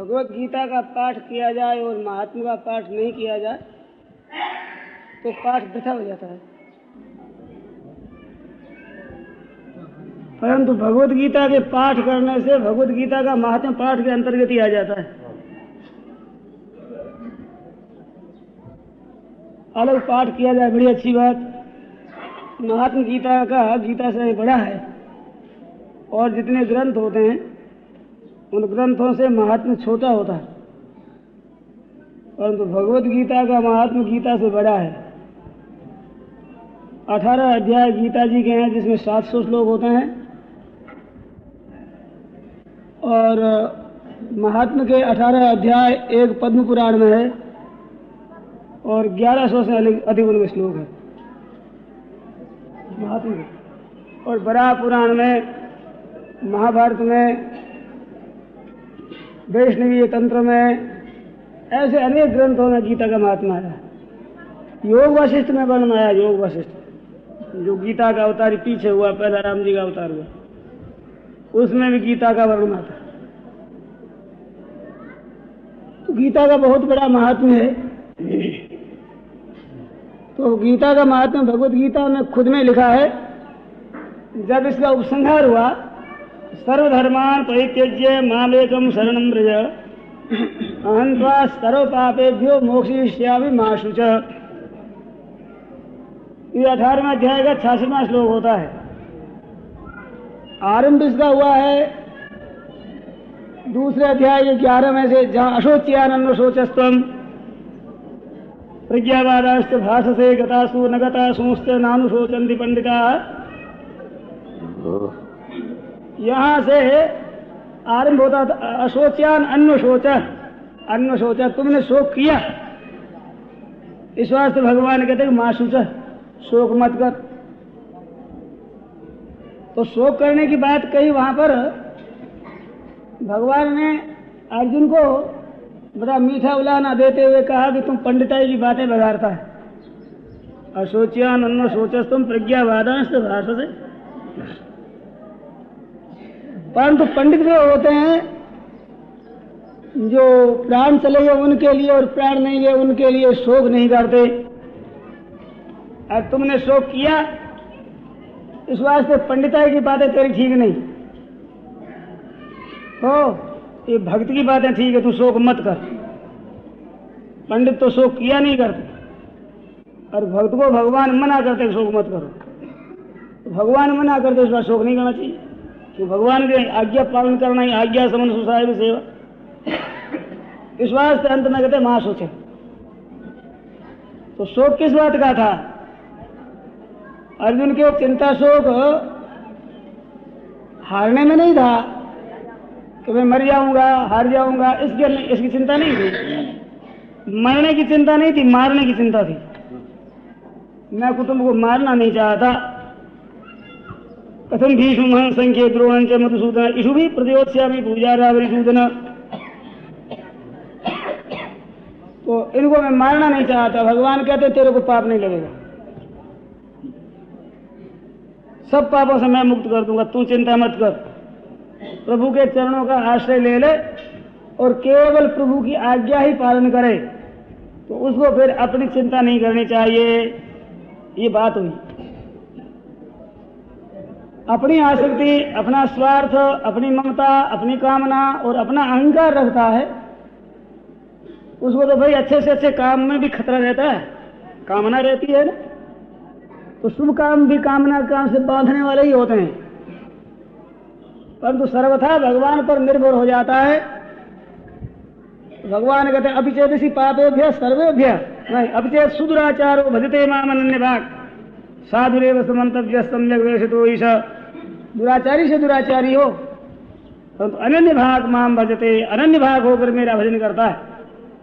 भगवत गीता का पाठ किया जाए और महात्मा का पाठ नहीं किया जाए तो पाठ वृथा हो जाता है। परंतु भगवत गीता के पाठ करने से भगवत गीता का महात्मा पाठ के अंतर्गत ही आ जाता है। अलग पाठ किया जाए बड़ी अच्छी बात। महात्मा गीता का गीता से बड़ा है और जितने ग्रंथ होते हैं उन ग्रंथों से महात्मा छोटा होता है, परंतु भगवत गीता का महात्मा गीता से बड़ा है। 18 अध्याय गीता जी के हैं जिसमें 700 श्लोक होते हैं और महात्मा के 18 अध्याय एक पद्म पुराण में है और 1100 से अधिक उनमें श्लोक है महात्मा के। और बड़ा पुराण में, महाभारत में, वैष्णवीय तंत्र में, ऐसे अनेक ग्रंथों में गीता का महात्मा है। योग वशिष्ठ में वर्णन आया, योग वशिष्ठ जो गीता का अवतार पीछे हुआ, पहला राम जी का अवतार हुआ, उसमें भी गीता का वर्णन आता है। तो गीता का बहुत बड़ा महात्म्य है। तो गीता का महात्म्य भगवत गीता में खुद में लिखा है। जब इसका उपसंहार हुआ, सर्वधर्मान् परित्यज्य मामेकं शरणं व्रज अहं त्वा सर्वपापेभ्यो मोक्षयिष्यामि मा शुचः। ये 18वें अध्याय का 86वां श्लोक होता है। आरंभ इसका हुआ है दूसरे अध्याय के 11 में से, जहाँ अशोच्यानन्व शोचस्त्वं प्रज्ञावादाश्च भाषसे गतासु न गतासूश्च नानुशोचन्ति पंडिताः। यहाँ से आरंभ होता था, अशोच्यान अन्व शोच, तुमने शोक किया, इस वास्ते भगवान कहते हैं मां शुच, शोक मत कर। तो शोक करने की बात कही वहां पर भगवान ने अर्जुन को बड़ा मीठा उलाहना देते हुए कहा कि तुम पंडिताई की बातें बगाड़ता है। अशोच्यान अन्व शोचस्तुम प्रज्ञावादांश्च भाषसे। परंतु पंडित वे होते हैं जो प्राण चले गए उनके लिए और प्राण नहीं गए उनके लिए शोक नहीं करते। अब तुमने शोक किया, इस वास्ते पंडिताई की बातें तेरी ठीक नहीं। तो ये भक्ति की बातें ठीक है, तू शोक मत कर। पंडित तो शोक किया नहीं करते और भक्त को भगवान मना करते शोक मत करो। भगवान मना करते, इस बार शोक नहीं करना चाहिए कि भगवान के आज्ञा पालन करना ही आज्ञा समन सुसाहिब सेवा। इस वास्ते अंत में कहते महा सोचे। तो शोक किस बात का था? अर्जुन के चिंता शोक हारने में नहीं था कि मैं मर जाऊंगा, हार जाऊंगा, इसकी चिंता नहीं थी। मरने की चिंता नहीं थी, मारने की चिंता थी। मैं कुटुंब को मारना नहीं चाहता। कथम भीष्म संख्ये द्रोणं च मधुसूदन इषु भी प्रत्योत्स्यामि पूजारावरिसूदन। तो इनको मैं मारना नहीं चाहता। भगवान कहते तेरे को पाप नहीं लगेगा, सब पापों से मैं मुक्त कर दूंगा, तू चिंता मत कर। प्रभु के चरणों का आश्रय ले ले और केवल प्रभु की आज्ञा ही पालन करे, तो उसको फिर अपनी चिंता नहीं करनी चाहिए। ये बात हुई। अपनी आसक्ति, अपना स्वार्थ, अपनी ममता, अपनी कामना और अपना अहंकार रखता है, उसको तो भाई अच्छे से अच्छे काम में भी खतरा रहता है, कामना रहती है ना। तो शुभ काम भी कामना काम से बांधने वाले ही होते हैं, परंतु सर्वथा भगवान पर निर्भर हो जाता है। भगवान कहते हैं अपिचेदसि पापेभ्यः सर्वेभ्यः नहीं अपिचेद सुदुराचारो भजते माम अनन्यभाक् साधुरेव समन्तव्यः सम्यक् वेशितो ईश। दुराचारी से दुराचारी हो परंतु अनन्य भाग माम भजते, अनन्य भाग होकर मेरा भजन करता है।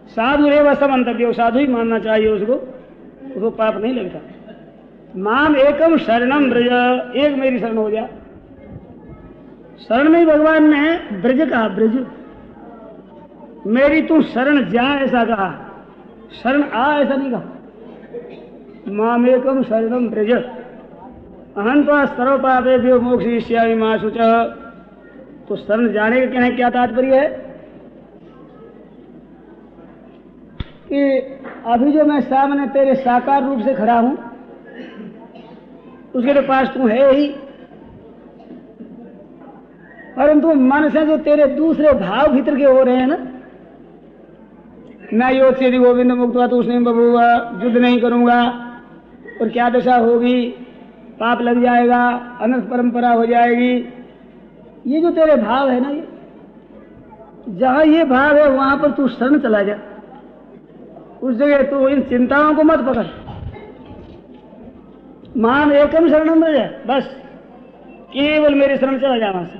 साधुरेव समन्तव्यो, साधु ही मानना चाहिए उसको पाप नहीं लगता। माम एकम शरणम ब्रज, एक मेरी शरण हो जा। शरण में भगवान ने ब्रज कहा, ब्रज मेरी तू शरण जा ऐसा कहा, शरण आ ऐसा नहीं कहा। माम एकम शरणम ब्रज अहं त्वा सर्वपापेभ्यो मोक्षयिष्यामि मा शुचः। तो शरण जाने का क्या तात्पर्य है? कि अभी जो मैं सामने तेरे साकार रूप से खड़ा हूं, उसके तो पास तू है ही, परंतु मन से जो तेरे दूसरे भाव भीतर के हो रहे हैं ना, मैं योग से गोविंद मुक्त हुआ तो उसने बबूआ, युद्ध नहीं करूंगा और क्या दशा होगी, पाप लग जाएगा, अनर्थ परंपरा हो जाएगी, ये जो तेरे भाव है ना, ये जहां ये भाव है वहां पर तू शरण चला जा। उस जगह तू इन चिंताओं को मत पकड़, मान एकम शरणम रह जाए, बस केवल मेरे शरण चला जा। वहां से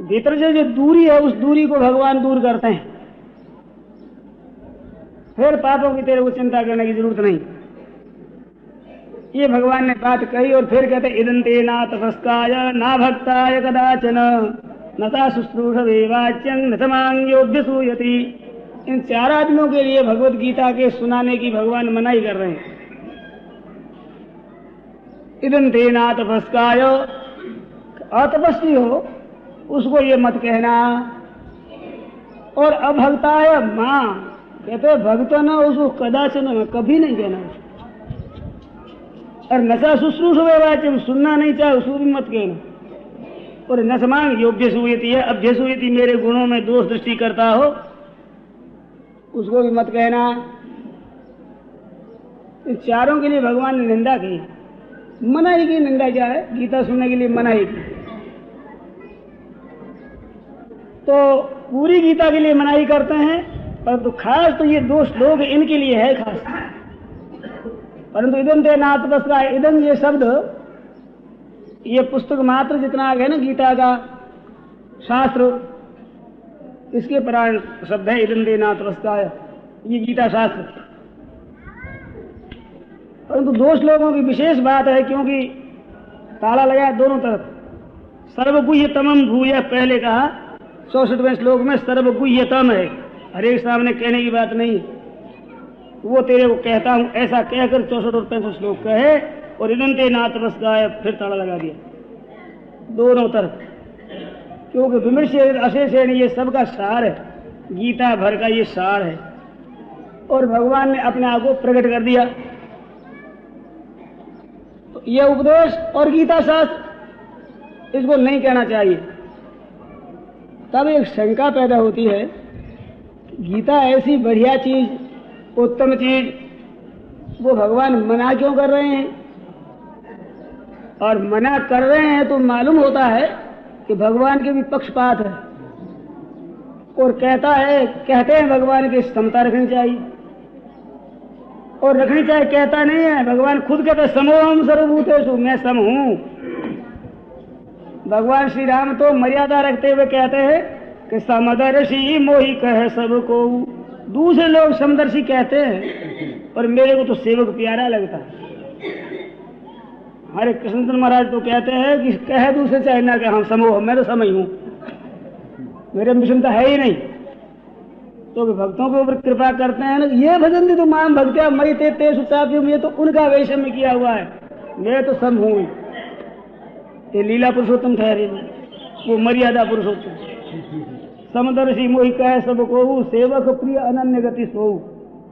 भीतर से जो दूरी है उस दूरी को भगवान दूर करते हैं, फिर पापों की तेरे को चिंता करने की जरूरत नहीं। ये भगवान ने बात कही और फिर कहते इदंते ना तपस्काय ना भक्ताय कदाचन नता शुश्रूषवे वाच्यं न समांग्योऽभ्यसूयति। इन चार आदमियों के लिए भगवत गीता के सुनाने की भगवान मनाही कर रहे हैं। इदंते ना तपस्काय, अतपस्वी हो उसको ये मत कहना, और अभक्ताय मां, कहते भक्त ना उसको कदाचन कभी नहीं कहना, और नशा शुश्रूषवे वाच्यं, सुनना नहीं चाहे उसको भी मत कहना, और न समान योग्यसूयति है, अभ्यसूयति मेरे गुणों में दोष दृष्टि करता हो उसको भी मत कहना। इन चारों के लिए भगवान ने निंदा की, मनाही की। निंदा क्या है? गीता सुनने के लिए मनाही की। तो पूरी गीता के लिए मनाही करते हैं, परंतु खास तो ये दो श्लोक इनके लिए है खास। परंतु इदंते ना तपस्काय, इदं ये शब्द ये पुस्तक मात्र जितना आगे है ना गीता का शास्त्र, इसके पुराण शब्द है इदंते ना तपस्काय, ये गीता शास्त्र। परंतु दो श्लोकों की विशेष बात है, क्योंकि ताला लगा है दोनों तरफ। सर्वगुह्यतमं भूय, पहले कहा 64वें श्लोक में सर्वगुह्यतम है, हर एक सामने कहने की बात नहीं है, वो तेरे को कहता हूं ऐसा कहकर 64 और 65 श्लोक कहे, और इदंते ना तपस्काय फिर ताला लगा दिया दोनों तरफ। क्योंकि विमर्श अशेषेण ये सबका सार है, गीता भर का ये सार है, और भगवान ने अपने आप को प्रकट कर दिया। तो यह उपदेश और गीता शास्त्र इसको नहीं कहना चाहिए। तब एक शंका पैदा होती है, गीता ऐसी बढ़िया चीज, उत्तम चीज, वो भगवान मना क्यों कर रहे हैं? और मना कर रहे हैं तो मालूम होता है कि भगवान के भी पक्षपात है, और कहते हैं भगवान की समता रखनी चाहिए, और रखनी चाहिए कहता नहीं है। भगवान खुद कहते समोहम सर्वभूतेषु, मैं सम हूं। भगवान श्री राम तो मर्यादा रखते हुए कहते हैं कि समदर्शी मोहि कह सबको। दूसरे लोग समदर्शी कहते हैं, और मेरे को तो सेवक प्यारा लगता है। हरे कृष्णचंद्र महाराज तो कहते हैं कि कह दूसरे चाहे ना कि हम समूह, मैं तो समय हूं, मेरे में विषमता है ही नहीं। तो भक्तों के ऊपर कृपा करते हैं ना, ये भजन दी तो माम भक्त्या मई ते सुचाप्युम, ये तो उनका वैषम्य किया हुआ है, मैं तो सब हूं। ये लीला पुरुषोत्तम ठहरे, वो मर्यादा पुरुषोत्तम। समदर्शी मोहि कह सबको, सेवक प्रिय अनन्य गति सोऊ।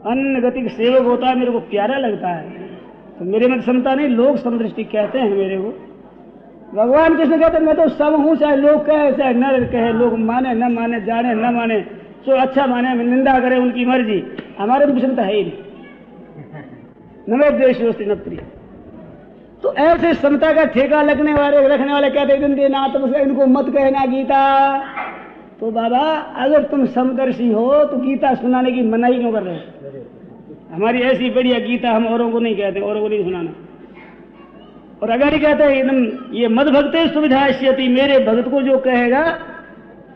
अन्य गति सेवक होता है, मेरे को प्यारा लगता है, तो मेरे में क्षमता नहीं, लोग समदृष्टि कहते हैं मेरे को। भगवान कृष्ण कहते हैं मैं तो सब हूं, चाहे लोग कहे चाहे न कहे, लोग माने न माने, जाने न माने, जो अच्छा माने निंदा करे उनकी मर्जी, हमारे में क्षमता है ही नहीं। नमे द्वेष न प्रिय। तो ऐसे समता का ठेका रखने वाले कहते इदंते ना तपस्काय, इनको मत कहना गीता। तो बाबा अगर तुम समदर्शी हो तो गीता सुनाने की मनाही क्यों कर रहे हो? हमारी ऐसी बढ़िया गीता हम औरों को नहीं कहते, औरों को नहीं सुनाना। और अगर ही कहते हैं एकदम ये मद भक्ते सुविधास्यति, मेरे भक्त को जो कहेगा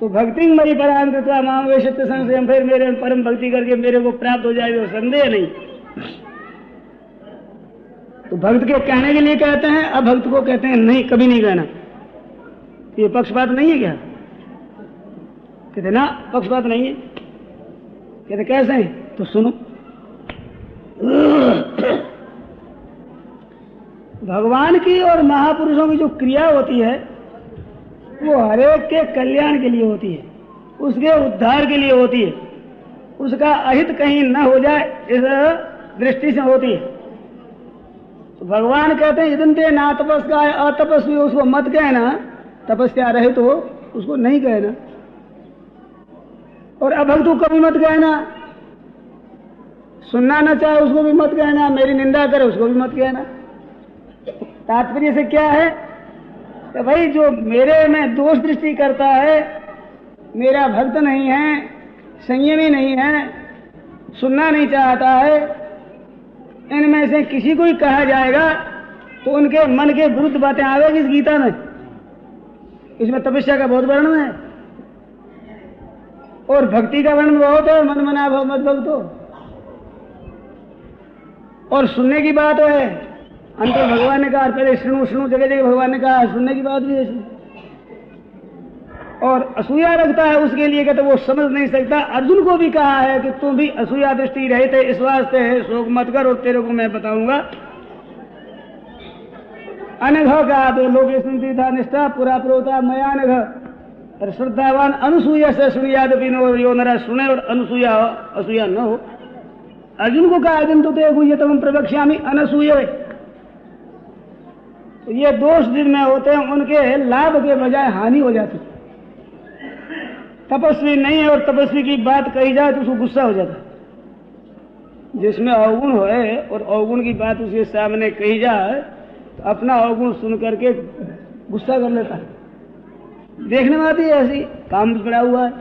तो भक्ति मरी पराम कृत्वा माम वेशत्य संशयम, फिर मेरे परम भक्ति करके मेरे को प्राप्त हो जाएगा, संदेह नहीं। तो भक्त के कहने के लिए कहते हैं, अब भक्त को कहते हैं नहीं, कभी नहीं कहना। ये पक्षपात नहीं है क्या? कहते ना पक्षपात नहीं है। कहते कैसे है? तो सुनो, भगवान की और महापुरुषों की जो क्रिया होती है वो हरेक के कल्याण के लिए होती है, उसके उद्धार के लिए होती है। उसका अहित कहीं न हो जाए, इस दृष्टि से होती है। तो भगवान कहते हैं इदंते ना तपस्या अतपस्वी, उसको मत कहना, तपस्या रहे तो उसको नहीं कहना, और अभक्तु को भी मत कहना, सुनना न चाहे उसको भी मत कहना, मेरी निंदा करे उसको भी मत कहना। तात्पर्य से क्या है कि भाई जो मेरे में दोष दृष्टि करता है, मेरा भक्त नहीं है, संयमी नहीं है, सुनना नहीं चाहता है, इनमें से किसी को ही कहा जाएगा तो उनके मन के विरुद्ध बातें आवेगी इस गीता में। इसमें तपस्या का बहुत वर्णन है और भक्ति का वर्णन बहुत है, मन मना भव मत भक्तो। और सुनने की बात है, अंत में भगवान ने कहा, पहले सुनो सुनो, जगह जगह भगवान ने कहा सुनने की बात भी ऐसी। और असूया रखता है उसके लिए कहते वो समझ नहीं सकता। अर्जुन को भी कहा है कि तुम भी असूया दृष्टि रहे थे, इस वास्ते है शोक मत कर और तेरे को मैं बताऊंगा। अनघ का तो लोग सुनती था निष्ठा पूरा प्रोता मया अनघ, और श्रद्धावान अनुसूया से सुनिया तो यो नरा सुने और अनुसूया हो, असूया न हो। अर्जुन को कहा अर्जुन तो गुह्यतमं प्रवक्ष्यामि अनसूय। तो ये दोष जिनमें होते हैं उनके लाभ के बजाय हानि हो जाती है। तपस्वी नहीं है और तपस्वी की बात कही जाए तो उसको गुस्सा हो जाता है। जिसमें अवगुण होए और अवगुण की बात उसके सामने कही जाए तो अपना अवगुण सुन करके गुस्सा कर लेता है। देखने में आती है ऐसी, काम पड़ा हुआ है,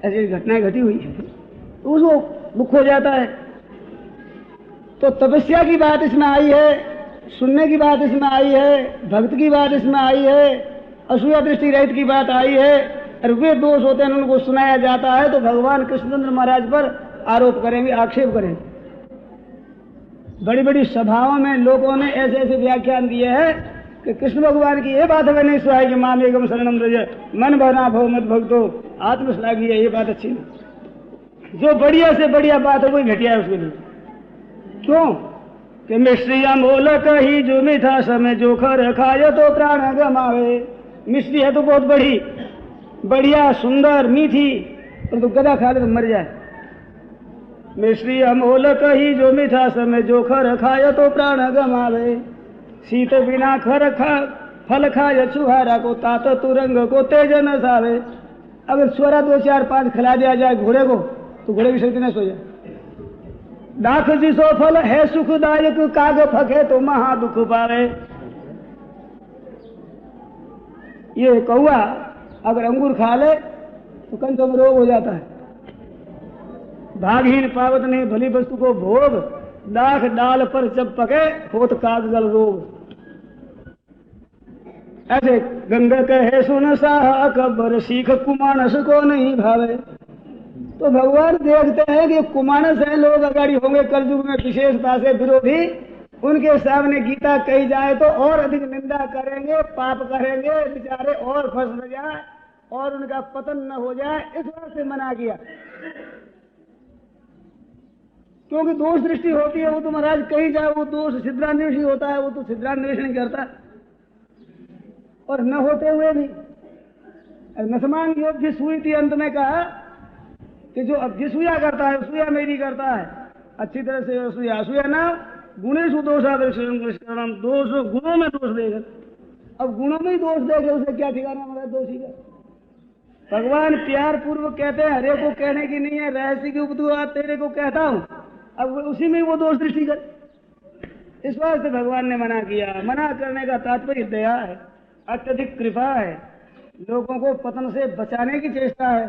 ऐसी घटनाएं घटी हुई है तो उसको दुख हो जाता है। तो तपस्या की बात इसमें आई है, सुनने की बात इसमें आई है, भक्त की बात इसमें आई है, असूया दृष्टि रहित की बात आई है, और वे दोष होते हैं उनको सुनाया जाता है तो भगवान कृष्णचंद्र महाराज पर आरोप करेंगे, आक्षेप करेंगे। बड़ी बड़ी सभाओं में लोगों ने ऐसे ऐसे व्याख्यान दिए हैं कि कृष्ण भगवान की ये बात हमें नहीं सुहाई कि माम एकम शरणम रज मन भरना भव मत भक्तो आत्मश्लाघी है, ये बात अच्छी नहीं। जो बढ़िया से बढ़िया बात है वही घटिया है उसके लिए। क्यों कि मिश्री अमोलक ही जो मीठा समय जो खर खाए तो प्राण गमावे। मिश्री है तो बहुत बड़ी बढ़िया सुंदर मीठी, पर तो गदा खा ले तो मर जाए। मिश्री अमोलक ही जो मीठा समय जो खर खाए तो प्राण गमावे। शीत बिना खर खा फल खाए छुहारा को तात तुरंग को तेज न सावे। अगर छोरा 2 4 5 खिला दिया जाए घोड़े को तो घोड़े की शक्ति न सो जाए। दाख जिसो फल है सुखदायक काग फके तो महा दुख पावे। ये कौआ अगर अंगूर खा ले तो कंठों में रोग हो जाता है। भागहीन पावत नहीं भली वस्तु को भोग, दाख डाल पर जब पके होत काग गल रोग। ऐसे गंगा कहे सुन साह अकबर सीख कुमानस को नहीं भावे। तो भगवान देखते हैं कि कुमानस है लोग अगाड़ी होंगे कलयुग में विशेषता से विरोधी, उनके सामने गीता कही जाए तो और अधिक निंदा करेंगे, पाप करेंगे, बेचारे और फंस न जाए और उनका पतन न हो जाए, इस बात से मना किया। क्योंकि दोष दृष्टि होती है वो तो महाराज कही जाए वो दोष छिद्रान्वेषी होता है, वो तो छिद्रान्वेषण नहीं करता। और न होते हुए भी नसमान योग जिस हुई थी अंत में कहा कि जो अभ्यसूया करता है असूया मेरी करता है अच्छी तरह से असूया असूया ना गुणेषु दोषादर्शनम, दोष गुणों में दोष देगा। अब गुणों में ही दोष देगा उसे क्या ठिकाना हमारा दोषी का। भगवान प्यार पूर्वक कहते हैं हरे को कहने की नहीं है, रहस्य की उपद्रव तेरे को कहता हूं, अब उसी में वो दोष दृष्टि कर। इस वास्ते भगवान ने मना किया। मना करने का तात्पर्य दया है, अत्यधिक कृपा है, लोगों को पतन से बचाने की चेष्टा है,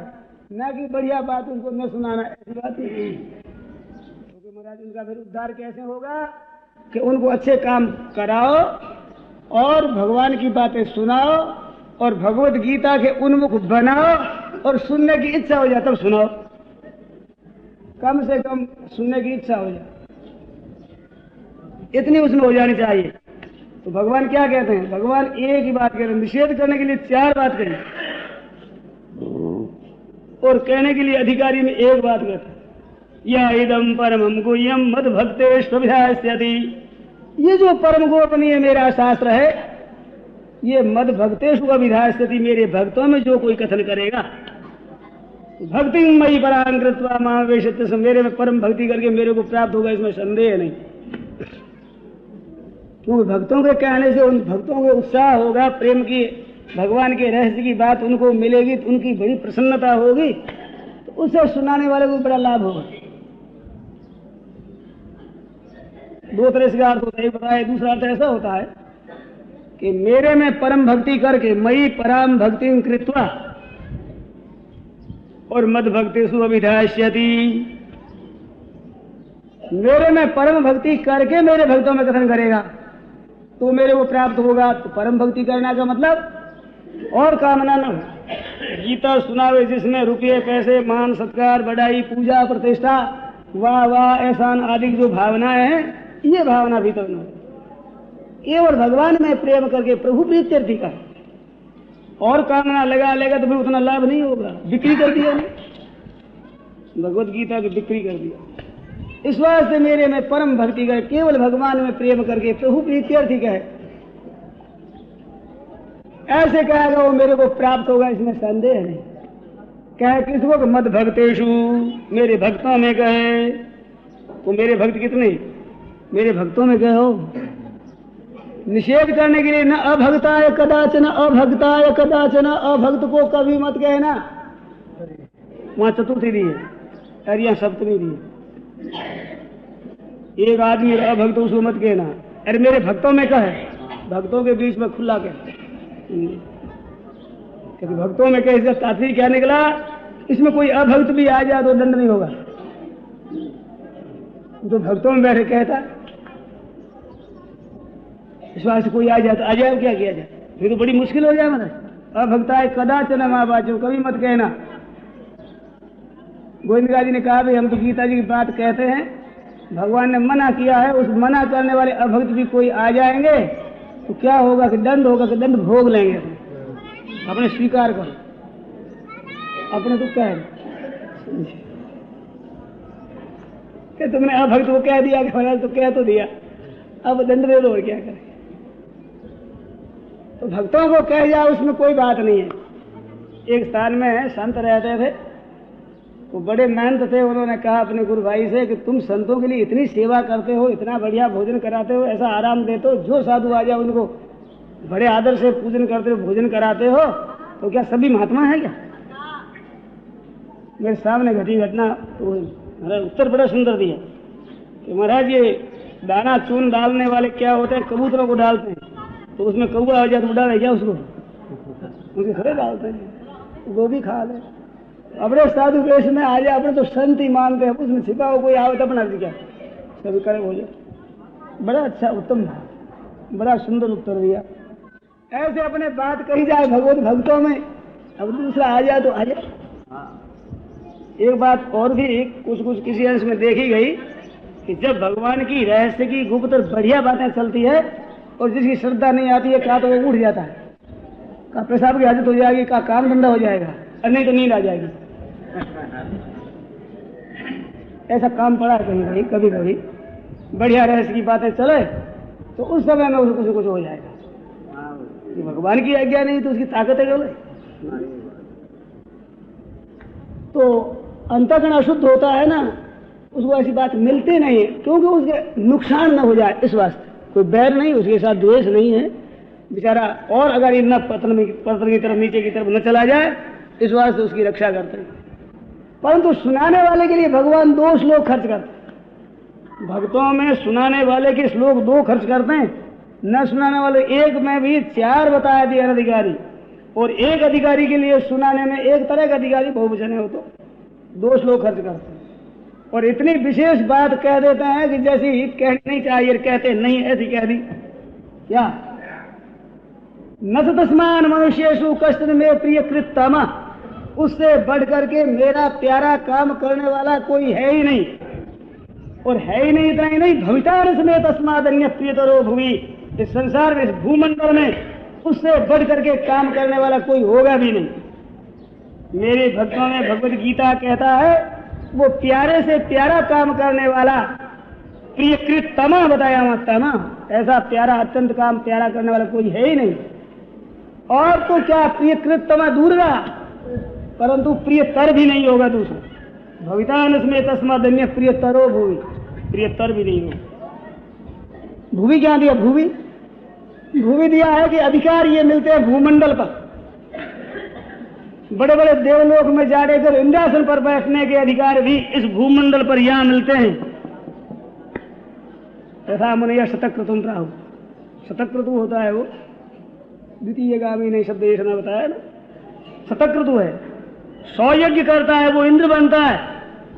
न कि बढ़िया बात उनको न सुनाना, ऐसी बात नहीं। क्योंकि महाराज उनका फिर उद्धार कैसे होगा कि उनको अच्छे काम कराओ और भगवान की बातें सुनाओ और भगवत गीता के उन्मुख बनाओ और सुनने की इच्छा हो जाए तब सुनाओ। कम से कम सुनने की इच्छा हो जाए, इतनी उसमें हो जानी चाहिए। तो भगवान क्या कहते हैं, भगवान एक ही बात कह रहे हैं, निषेध करने के लिए 4 बात कही और कहने के लिए अधिकारी में एक बात कहते हैं, या इदम परमं गुह्यम मद भक्तेष्वभिधास्यति। ये जो परम गोपनीय मेरा शास्त्र है ये मद भक्तेषु अभिधास्यति, मेरे भक्तों में जो कोई कथन करेगा, भक्ति मयि परां कृत्वा मां वेशते, मेरे में परम भक्ति करके मेरे को प्राप्त होगा, इसमें संदेह नहीं। क्योंकि भक्तों के कहने से उन भक्तों को उत्साह होगा, प्रेम की, भगवान के रहस्य की बात उनको मिलेगी तो उनकी बड़ी प्रसन्नता होगी, तो उसे सुनाने वाले को बड़ा लाभ होगा। दो तरह से अर्थ होता है, बताया। दूसरा अर्थ ऐसा होता है कि मेरे में परम भक्ति करके, मयि पराम भक्ति कृत्वा, और मद भक्तेषु अभिधास्यति, मेरे में परम भक्ति करके मेरे भक्तों में कथन करेगा तो मेरे को प्राप्त होगा। तो परम भक्ति करना का मतलब और कामना न हो। गीता सुनावे जिसमें रुपये पैसे मान सत्कार बढ़ाई पूजा प्रतिष्ठा वाह वाह एहसान आदि जो भावनाएं हैं, ये भावना भीतर न हो। केवल भगवान में प्रेम करके प्रभु प्रीत्यर्थी का और कामना लगा लेगा तो फिर उतना लाभ नहीं होगा। बिक्री कर दिया, भगवत गीता की बिक्री कर दिया। इस वास्ते मेरे में परम भक्ति का, केवल भगवान में प्रेम करके प्रभु प्रीत्यर्थी का है, ऐसे कहेगा वो मेरे को प्राप्त होगा, इसमें संदेह नहीं। कहे किसको? मद भक्तेषु, मेरे भक्तों में कहे। वो मेरे भक्त कितने? मेरे भक्तों में कहे हो। निषेध करने के लिए न अभक्ताय कदाचन, अभक्ताय कदाचन, अभक्त को कभी मत कहना। वहां चतुर्थी दी है और यहाँ सप्तमी दी है। एक आदमी अभक्त उसको मत कहना। अरे मेरे भक्तों में कहे, भक्तों के बीच में खुला कहे। क्योंकि भक्तों में कहे, इसका तात्पर्य क्या निकला? इसमें कोई अभक्त भी आ जाए तो दंड नहीं होगा। तो भक्तों में बैठे कहता, इस बात से कोई आ जाए तो आ जाए, क्या किया जाए? फिर तो बड़ी मुश्किल हो जाए। मतलब अभक्ताय कदाचन मां बाचो, कभी मत कहना। गोविंद जी ने कहा भाई हम तो गीता जी की बात कहते हैं, भगवान ने मना किया है, उस मना करने वाले अभक्त भी कोई आ जाएंगे तो क्या होगा कि दंड होगा, कि दंड भोग लेंगे। अपने स्वीकार करो, अपने तो कह कि तुमने अभक्त को कह दिया कि महाराज तो कह तो दिया, अब दंड दे दो और क्या करें। तो भक्तों को कह जाओ, उसमें कोई बात नहीं है। एक स्थान में संत रहते थे, वो बड़े मेहनत थे। उन्होंने कहा अपने गुरु भाई से कि तुम संतों के लिए इतनी सेवा करते हो, इतना बढ़िया भोजन कराते हो, ऐसा आराम देते हो, जो साधु आ जाए उनको बड़े आदर से पूजन करते हो, भोजन कराते हो, तो क्या सभी महात्मा है क्या? मेरे सामने घटी घटना तो महाराज उत्तर बड़ा सुंदर दिया कि महाराज ये दाना चून डालने वाले क्या होते हैं, कबूतरों को डालते हैं, तो उसमें कौवा आ जाए तो उड़ा क्या उसको, उनके खड़े डालते हैं, वो भी खा ले। अपने साधु वेश में आ जाए, अपने तो संत ही मानते हैं, उसमें छिपा हो कोई आवे तो अपना क्या सभी करे हो जाए। बड़ा अच्छा उत्तम, बड़ा सुंदर उत्तर दिया। ऐसे अपने बात कही जाए भगवत भक्तों में, अब दूसरा आ जाए तो आ जाए। एक बात और भी कुछ कुछ किसी अंश में देखी गई कि जब भगवान की रहस्य की गुप्त बढ़िया बातें चलती है और जिसकी श्रद्धा नहीं आती है, कहा तो वो उठ जाता है, कहा पेशाब की हाजत हो जाएगी, कहा काम धंधा हो जाएगा, और नहीं तो नींद आ जाएगी। ऐसा काम पड़ा है कहीं कहीं, कभी कभी बढ़िया रहस्य की बातें चले तो उस समय में उसको कुछ हो जाएगा। कि भगवान की आज्ञा नहीं तो उसकी ताकत है बोले, तो अंतःकरण अशुद्ध होता है ना, उसको ऐसी बात मिलती नहीं है, क्योंकि उसके नुकसान न हो जाए इस वास्ते। कोई बैर नहीं, उसके साथ द्वेष नहीं है बेचारा, और अगर इन पतन की तरफ नीचे की तरफ न चला जाए, इस वास्ते उसकी रक्षा करते हैं। परंतु सुनाने वाले के लिए भगवान 2 श्लोक खर्च करते हैं। भक्तों में सुनाने वाले के श्लोक 2 खर्च करते हैं, न सुनाने वाले एक में भी 4 बताया दिए अधिकारी, और एक अधिकारी के लिए सुनाने में एक तरह का अधिकारी बहुवचन है, वो तो 2 श्लोक खर्च करते हैं। और इतनी विशेष बात कह देते हैं कि जैसी कहनी नहीं चाहिए कहते नहीं, ऐसी कह दी क्या? न तस्मान मनुष्येषु कश्चन में प्रिय कृतमा, उससे बढ़ करके मेरा प्यारा काम करने वाला कोई है ही नहीं। और है ही नहीं, इतना ही नहीं, भवितार में तस्मादन्य प्रियतरो भूमि, इस संसार में, इस भूमंडल में उससे बढ़ करके काम करने वाला कोई होगा भी नहीं। मेरे भक्तों में भगवत गीता कहता है वो प्यारे से प्यारा काम करने वाला प्रियकृत तमा बताया, वहां तमा, ऐसा प्यारा अत्यंत काम प्यारा करने वाला कोई है ही नहीं। और तो क्या प्रियकृतमा दूर रहा, परंतु प्रियतर भी नहीं होगा दूसरा। भवितान में तस्मादन्य प्रियतरो भूवि, प्रियतर भी नहीं होगा। भूवि क्या दिया? भूवि भूवि दिया है कि अधिकार ये मिलते हैं भूमंडल पर। बड़े बड़े देवलोक में जाने कर इंद्रासन पर बैठने के अधिकार भी इस भूमंडल पर यहां मिलते हैं। तथा मुनय शतक्रतुम प्राहु, शतक्रतु होता है वो, द्वितीय गामी नहीं शब्द ये बताया ना, शतक्रतु है, 100 यज्ञ करता है वो इंद्र बनता है,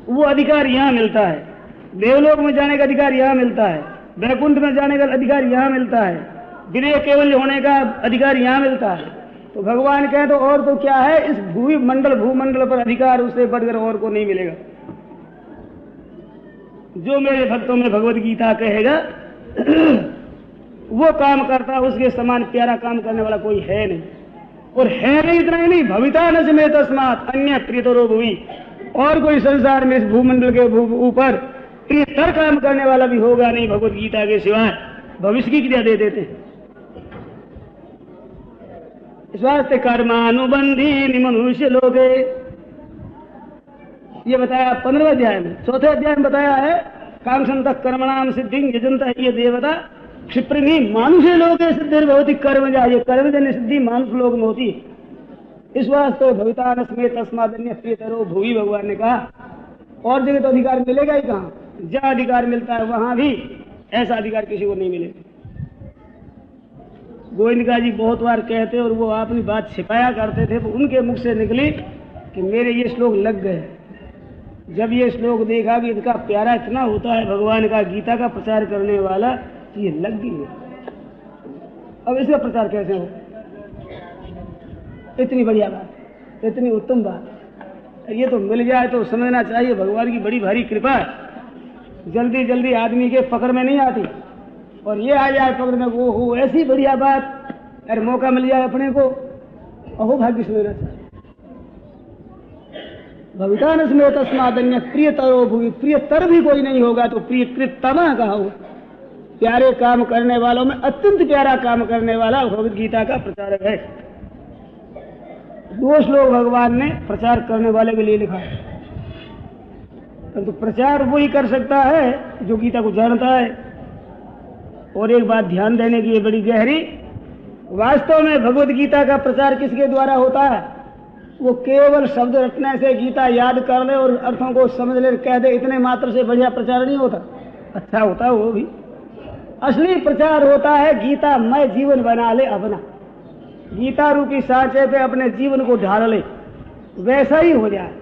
वो अधिकार यहां मिलता है। देवलोक में जाने का अधिकार यहां मिलता है, वैकुंठ में जाने का अधिकार यहां मिलता है, विनय केवल होने का अधिकार यहां मिलता है। तो भगवान कहे तो और तो क्या है, इस भूमंडल पर अधिकार उससे बढ़कर और को नहीं मिलेगा। जो मेरे भक्तों में भगवत गीता कहेगा वो काम करता, उसके समान प्यारा काम करने वाला कोई है नहीं। और है नहीं, इतना ही नहीं, भविता न से में तस्मात अन्य प्रियतरो भुवि, और कोई संसार में इस भूमंडल के ऊपर प्रियतर काम करने वाला भी होगा नहीं भगवत गीता के सिवाय। भविष्य की क्रिया दे देते हैं। इस वास्ते कर्मानुबंधी मनुष्य लोगे, ये बताया 15वें अध्याय में। 4थे अध्याय में बताया है कांक्षंत कर्मणाम सिद्धि यजंत ये देवता क्षिप्रणी मानुषे लोगे सिद्धि भवती कर्मजा, ये कर्मजन्य सिद्धि मानुष लोग में होती है। इस वास्ते भवितान में तस्मादन्य प्रियतरो भूवि, भगवान ने कहा और जगह तो अधिकार मिलेगा ही कहाँ, जहाँ अधिकार मिलता है वहां भी ऐसा अधिकार किसी को नहीं मिलेगा। गोविंदका जी बहुत बार कहते और वो अपनी बात छिपाया करते थे, वो उनके मुख से निकली कि मेरे ये श्लोक लग गए। जब ये श्लोक देखा कि इनका प्यारा इतना होता है भगवान का, गीता का प्रचार करने वाला, तो ये लग गई है। अब इसका प्रचार कैसे हो? इतनी बढ़िया बात, इतनी उत्तम बात, ये तो मिल जाए तो समझना चाहिए भगवान की बड़ी भारी कृपा है। जल्दी जल्दी आदमी के पकड़ में नहीं आती, और ये आ जाए पकड़ में, वो हो ऐसी बढ़िया बात। अरे मौका मिल जाए अपने को, अहो भाग्य समझना चाहिए। भवितान में तस्मादन्य प्रियतरो भूवि, प्रियतर भी कोई नहीं होगा तो प्रियकृतमा कहा हो। प्यारे काम करने वालों में अत्यंत प्यारा काम करने वाला भगवत गीता का प्रचारक है। 2 श्लोक भगवान ने प्रचार करने वाले के लिए लिखा है, परंतु प्रचार वही कर सकता है जो गीता को जानता है। और एक बात ध्यान देने की बड़ी गहरी, वास्तव में भगवत गीता का प्रचार किसके द्वारा होता है? वो केवल शब्द रटने से गीता याद कर ले और अर्थों को समझ ले कह दे, इतने मात्र से बढ़िया प्रचार नहीं होता। अच्छा होता है वो भी, असली प्रचार होता है गीता मैं जीवन बना ले अपना, गीता रूपी सांचे पे अपने जीवन को ढाल ले, वैसा ही हो जाए।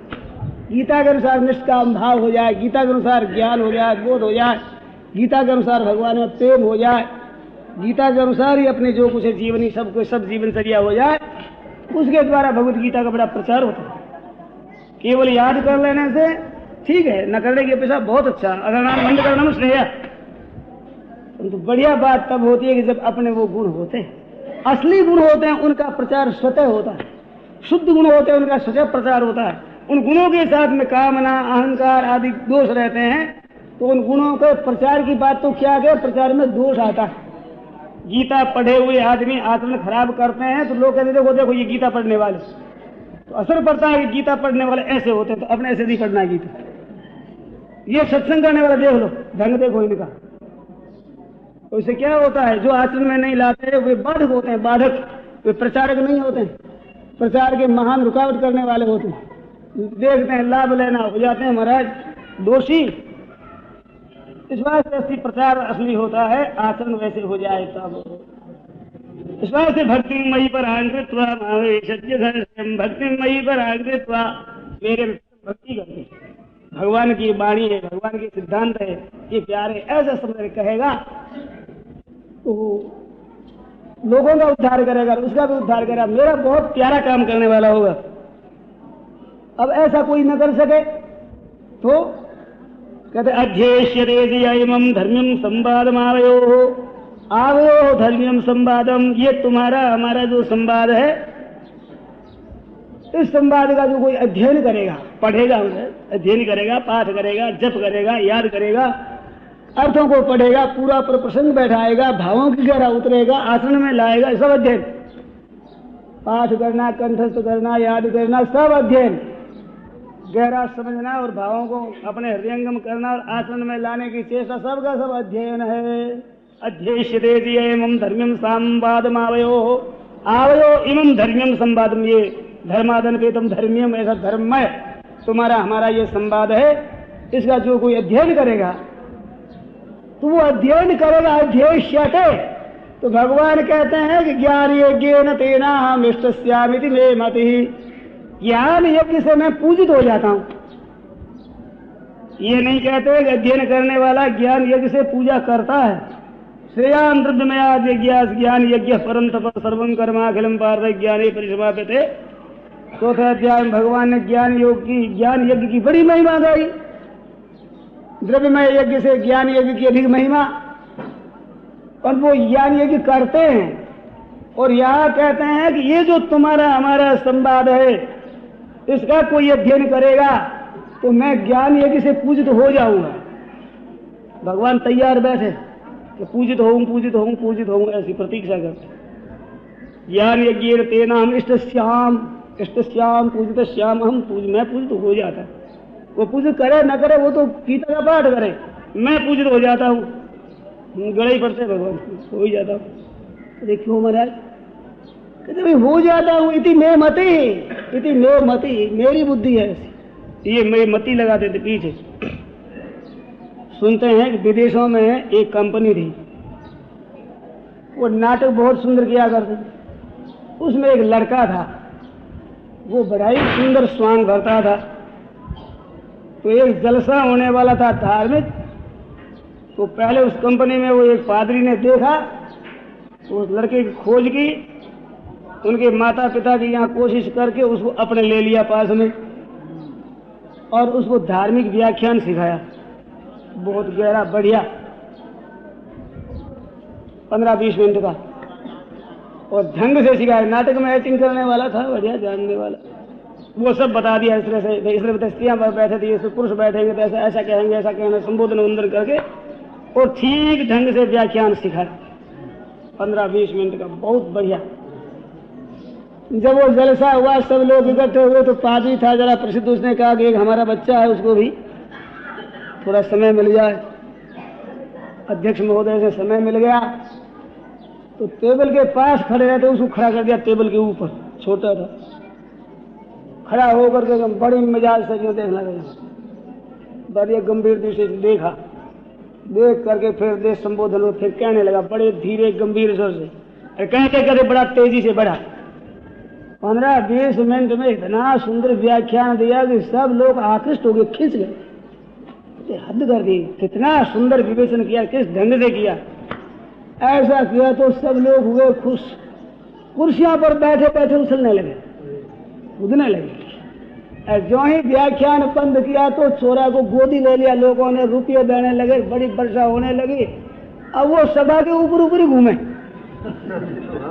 गीता के अनुसार निष्काम भाव हो जाए, गीता के अनुसार ज्ञान हो जाए, बोध हो जाए, गीता के अनुसार भगवान में प्रेम हो जाए, गीता के अनुसार ही अपने जो कुछ है जीवनी सब जीवनचर्या हो जाए, उसके द्वारा भगवत गीता का बड़ा प्रचार होता है। केवल याद कर लेने से ठीक है, न करने की अपेक्षा बहुत अच्छा, अगर नाम बंद करना श्रेय। तो बढ़िया बात तब होती है कि जब अपने वो गुण होते हैं, असली गुण होते हैं, उनका प्रचार स्वतः होता है। शुद्ध गुण होते हैं, उनका स्वतः प्रचार होता है। उन गुणों के साथ में कामना अहंकार आदि दोष रहते हैं, तो उन गुणों के प्रचार की बात तो क्या है, प्रचार में दोष आता है। गीता पढ़े हुए आदमी आचरण खराब करते हैं तो लोग कहते देखो देखो ये गीता पढ़ने वाले, तो असर पड़ता है कि गीता पढ़ने वाले ऐसे होते हैं, तो अपने ऐसे नहीं पढ़ना है गीता। ये सत्संग करने वाला देख लो, ढंग देखो इनका, तो इससे क्या होता है, जो आचरण में नहीं लाते वे बाधक होते हैं, बाधक, वे प्रचारक नहीं होते हैं, प्रचार के महान रुकावट करने वाले होते हैं। देखते हैं लाभ लेना हो जाते हैं महाराज दोषी। इस वास्ते असली प्रचार असली होता है, आचरण वैसे हो जाए तब। इस वास्ते भक्ति मई पर आंकृत्वा भक्ति मई पर आंकृत्वा, मेरे भक्ति करते, भगवान की वाणी है, भगवान के सिद्धांत है, ये प्यारे ऐसा समझ कहेगा तो लोगों का उद्धार करेगा, उसका भी उद्धार करेगा, मेरा बहुत प्यारा काम करने वाला होगा। अब ऐसा कोई न कर सके तो कहते अध्येष्यम धर्म्यम संवादम आवयो धर्म्यम संवादम, ये तुम्हारा हमारा जो संवाद है, इस संवाद का जो कोई अध्ययन करेगा, पढ़ेगा, अध्ययन करेगा, पाठ करेगा, जप करेगा, याद करेगा, अर्थों को पढ़ेगा, पूरा पर प्रसंग बैठाएगा, भावों की गहरा उतरेगा, आचरण में लाएगा, सब अध्ययन। पाठ करना, कंठस्थ करना, याद करना, सब अध्ययन, गहरा समझना और भावों को अपने हृदयंगम करना और आचरण में लाने की चेष्टा, सबका सब अध्ययन है। अध्यय्यते इमं धर्म्यं संवादमावयो आवयो इमं धर्म्यं संवादम, ये धर्मादन पेतम धर्म्यम, ऐसा धर्ममय तुम्हारा हमारा ये संवाद है। इसका जो कोई अध्ययन करेगा तो वो अध्ययन करेगा, अध्यय्यते। तो भगवान कहते हैं कि ज्ञान यज्ञेन तेना हम इष्टस्यामिति मे मतिः, ज्ञान यज्ञ से मैं पूजित हो जाता हूं। ये नहीं कहते कि अध्ययन करने वाला ज्ञान यज्ञ से पूजा करता है। श्रेयान् द्रव्यमयाद् यज्ञास् ज्ञान यज्ञ परं तपः सर्वं कर्माखिलं पार्थ ज्ञाने परिसमाप्यते। चौथे अध्याय में भगवान ने ज्ञान यज्ञ की बड़ी महिमा गाई। द्रव्यमय यज्ञ से ज्ञान यज्ञ की अधिक महिमा, और वो ज्ञान यज्ञ करते हैं। और यहाँ कहते हैं कि ये जो तुम्हारा हमारा संवाद है, इसका कोई अध्ययन करेगा तो मैं ज्ञान यज्ञ से पूजित हो जाऊंगा। भगवान तैयार बैठे कि पूजित होऊं, पूजित होऊं, पूजित होऊं, ऐसी प्रतीक्षा करते। ज्ञान यज्ञ तेना हम इष्टस्याम पूजित श्याम, हम मैं पूजित हो जाता। वो पूजित करे न करे, वो तो गीता का पाठ करे, मैं पूजित हो जाता हूँ। गड़े ही पड़ते भगवान, हो ही जाता हूँ। देखियो महाराज कहते भाई हो जाता हूँ, इति मे मति, मेरी बुद्धि है ऐसी। ये मैं मति लगा देते पीछे। सुनते हैं कि विदेशों में एक कंपनी थी, वो नाटक बहुत सुंदर किया करते थे। उसमें एक लड़का था, वो बड़ा ही सुंदर स्वांग भरता था। तो एक जलसा होने वाला था धार्मिक, तो पहले उस कंपनी में वो एक पादरी ने देखा, तो उस लड़के की खोज की, उनके माता पिता की यहाँ कोशिश करके उसको अपने ले लिया पास में, और उसको धार्मिक व्याख्यान सिखाया, बहुत गहरा बढ़िया, 15-20 मिनट का, और ढंग से सिखाया। नाटक में एक्टिंग करने वाला था, बढ़िया जानने वाला। वो सब बता दिया इस तरह से, इस तरह से स्त्रियां बैठे थे, इस पुरुष बैठेंगे तो ऐसा कहेंगे, ऐसा कहना, संबोधन वंदन करके, और ठीक ढंग से व्याख्यान सिखाया 15-20 मिनट का, बहुत बढ़िया। जब वो जलसा हुआ, सब लोग इकट्ठे हुए, तो पादरी था जरा प्रसिद्ध, उसने कहा कि एक हमारा बच्चा है, उसको भी थोड़ा समय मिल जाए। अध्यक्ष महोदय से समय मिल गया, तो टेबल के पास खड़े रहते, उसको खड़ा कर दिया टेबल के ऊपर, छोटा था, खड़ा होकर के बड़ी मिजाज से जो देखने लगा, बड़े गंभीर दृष्टि से देखा, देख करके फिर देश संबोधन में फिर कहने लगा बड़े धीरे गंभीर स्वर से, कहते बड़ा तेजी से बढ़ा। 15-20 मिनट में इतना सुंदर व्याख्यान दिया कि सब लोग आकृष्ट हो गए, खिंच गए, हद कर दी। कितना सुंदर विवेचन किया, किस ढंग से किया। ऐसा किया तो सब लोग हुए खुश, कुर्सियों पर बैठे बैठे उछलने लगे, कूदने लगे। जो ही व्याख्यान बंद किया तो छोरा को गोदी ले लिया, लोगों ने रुपये देने लगे, बड़ी वर्षा होने लगी। अब वो सभा के ऊपर ऊपर ही घूमे,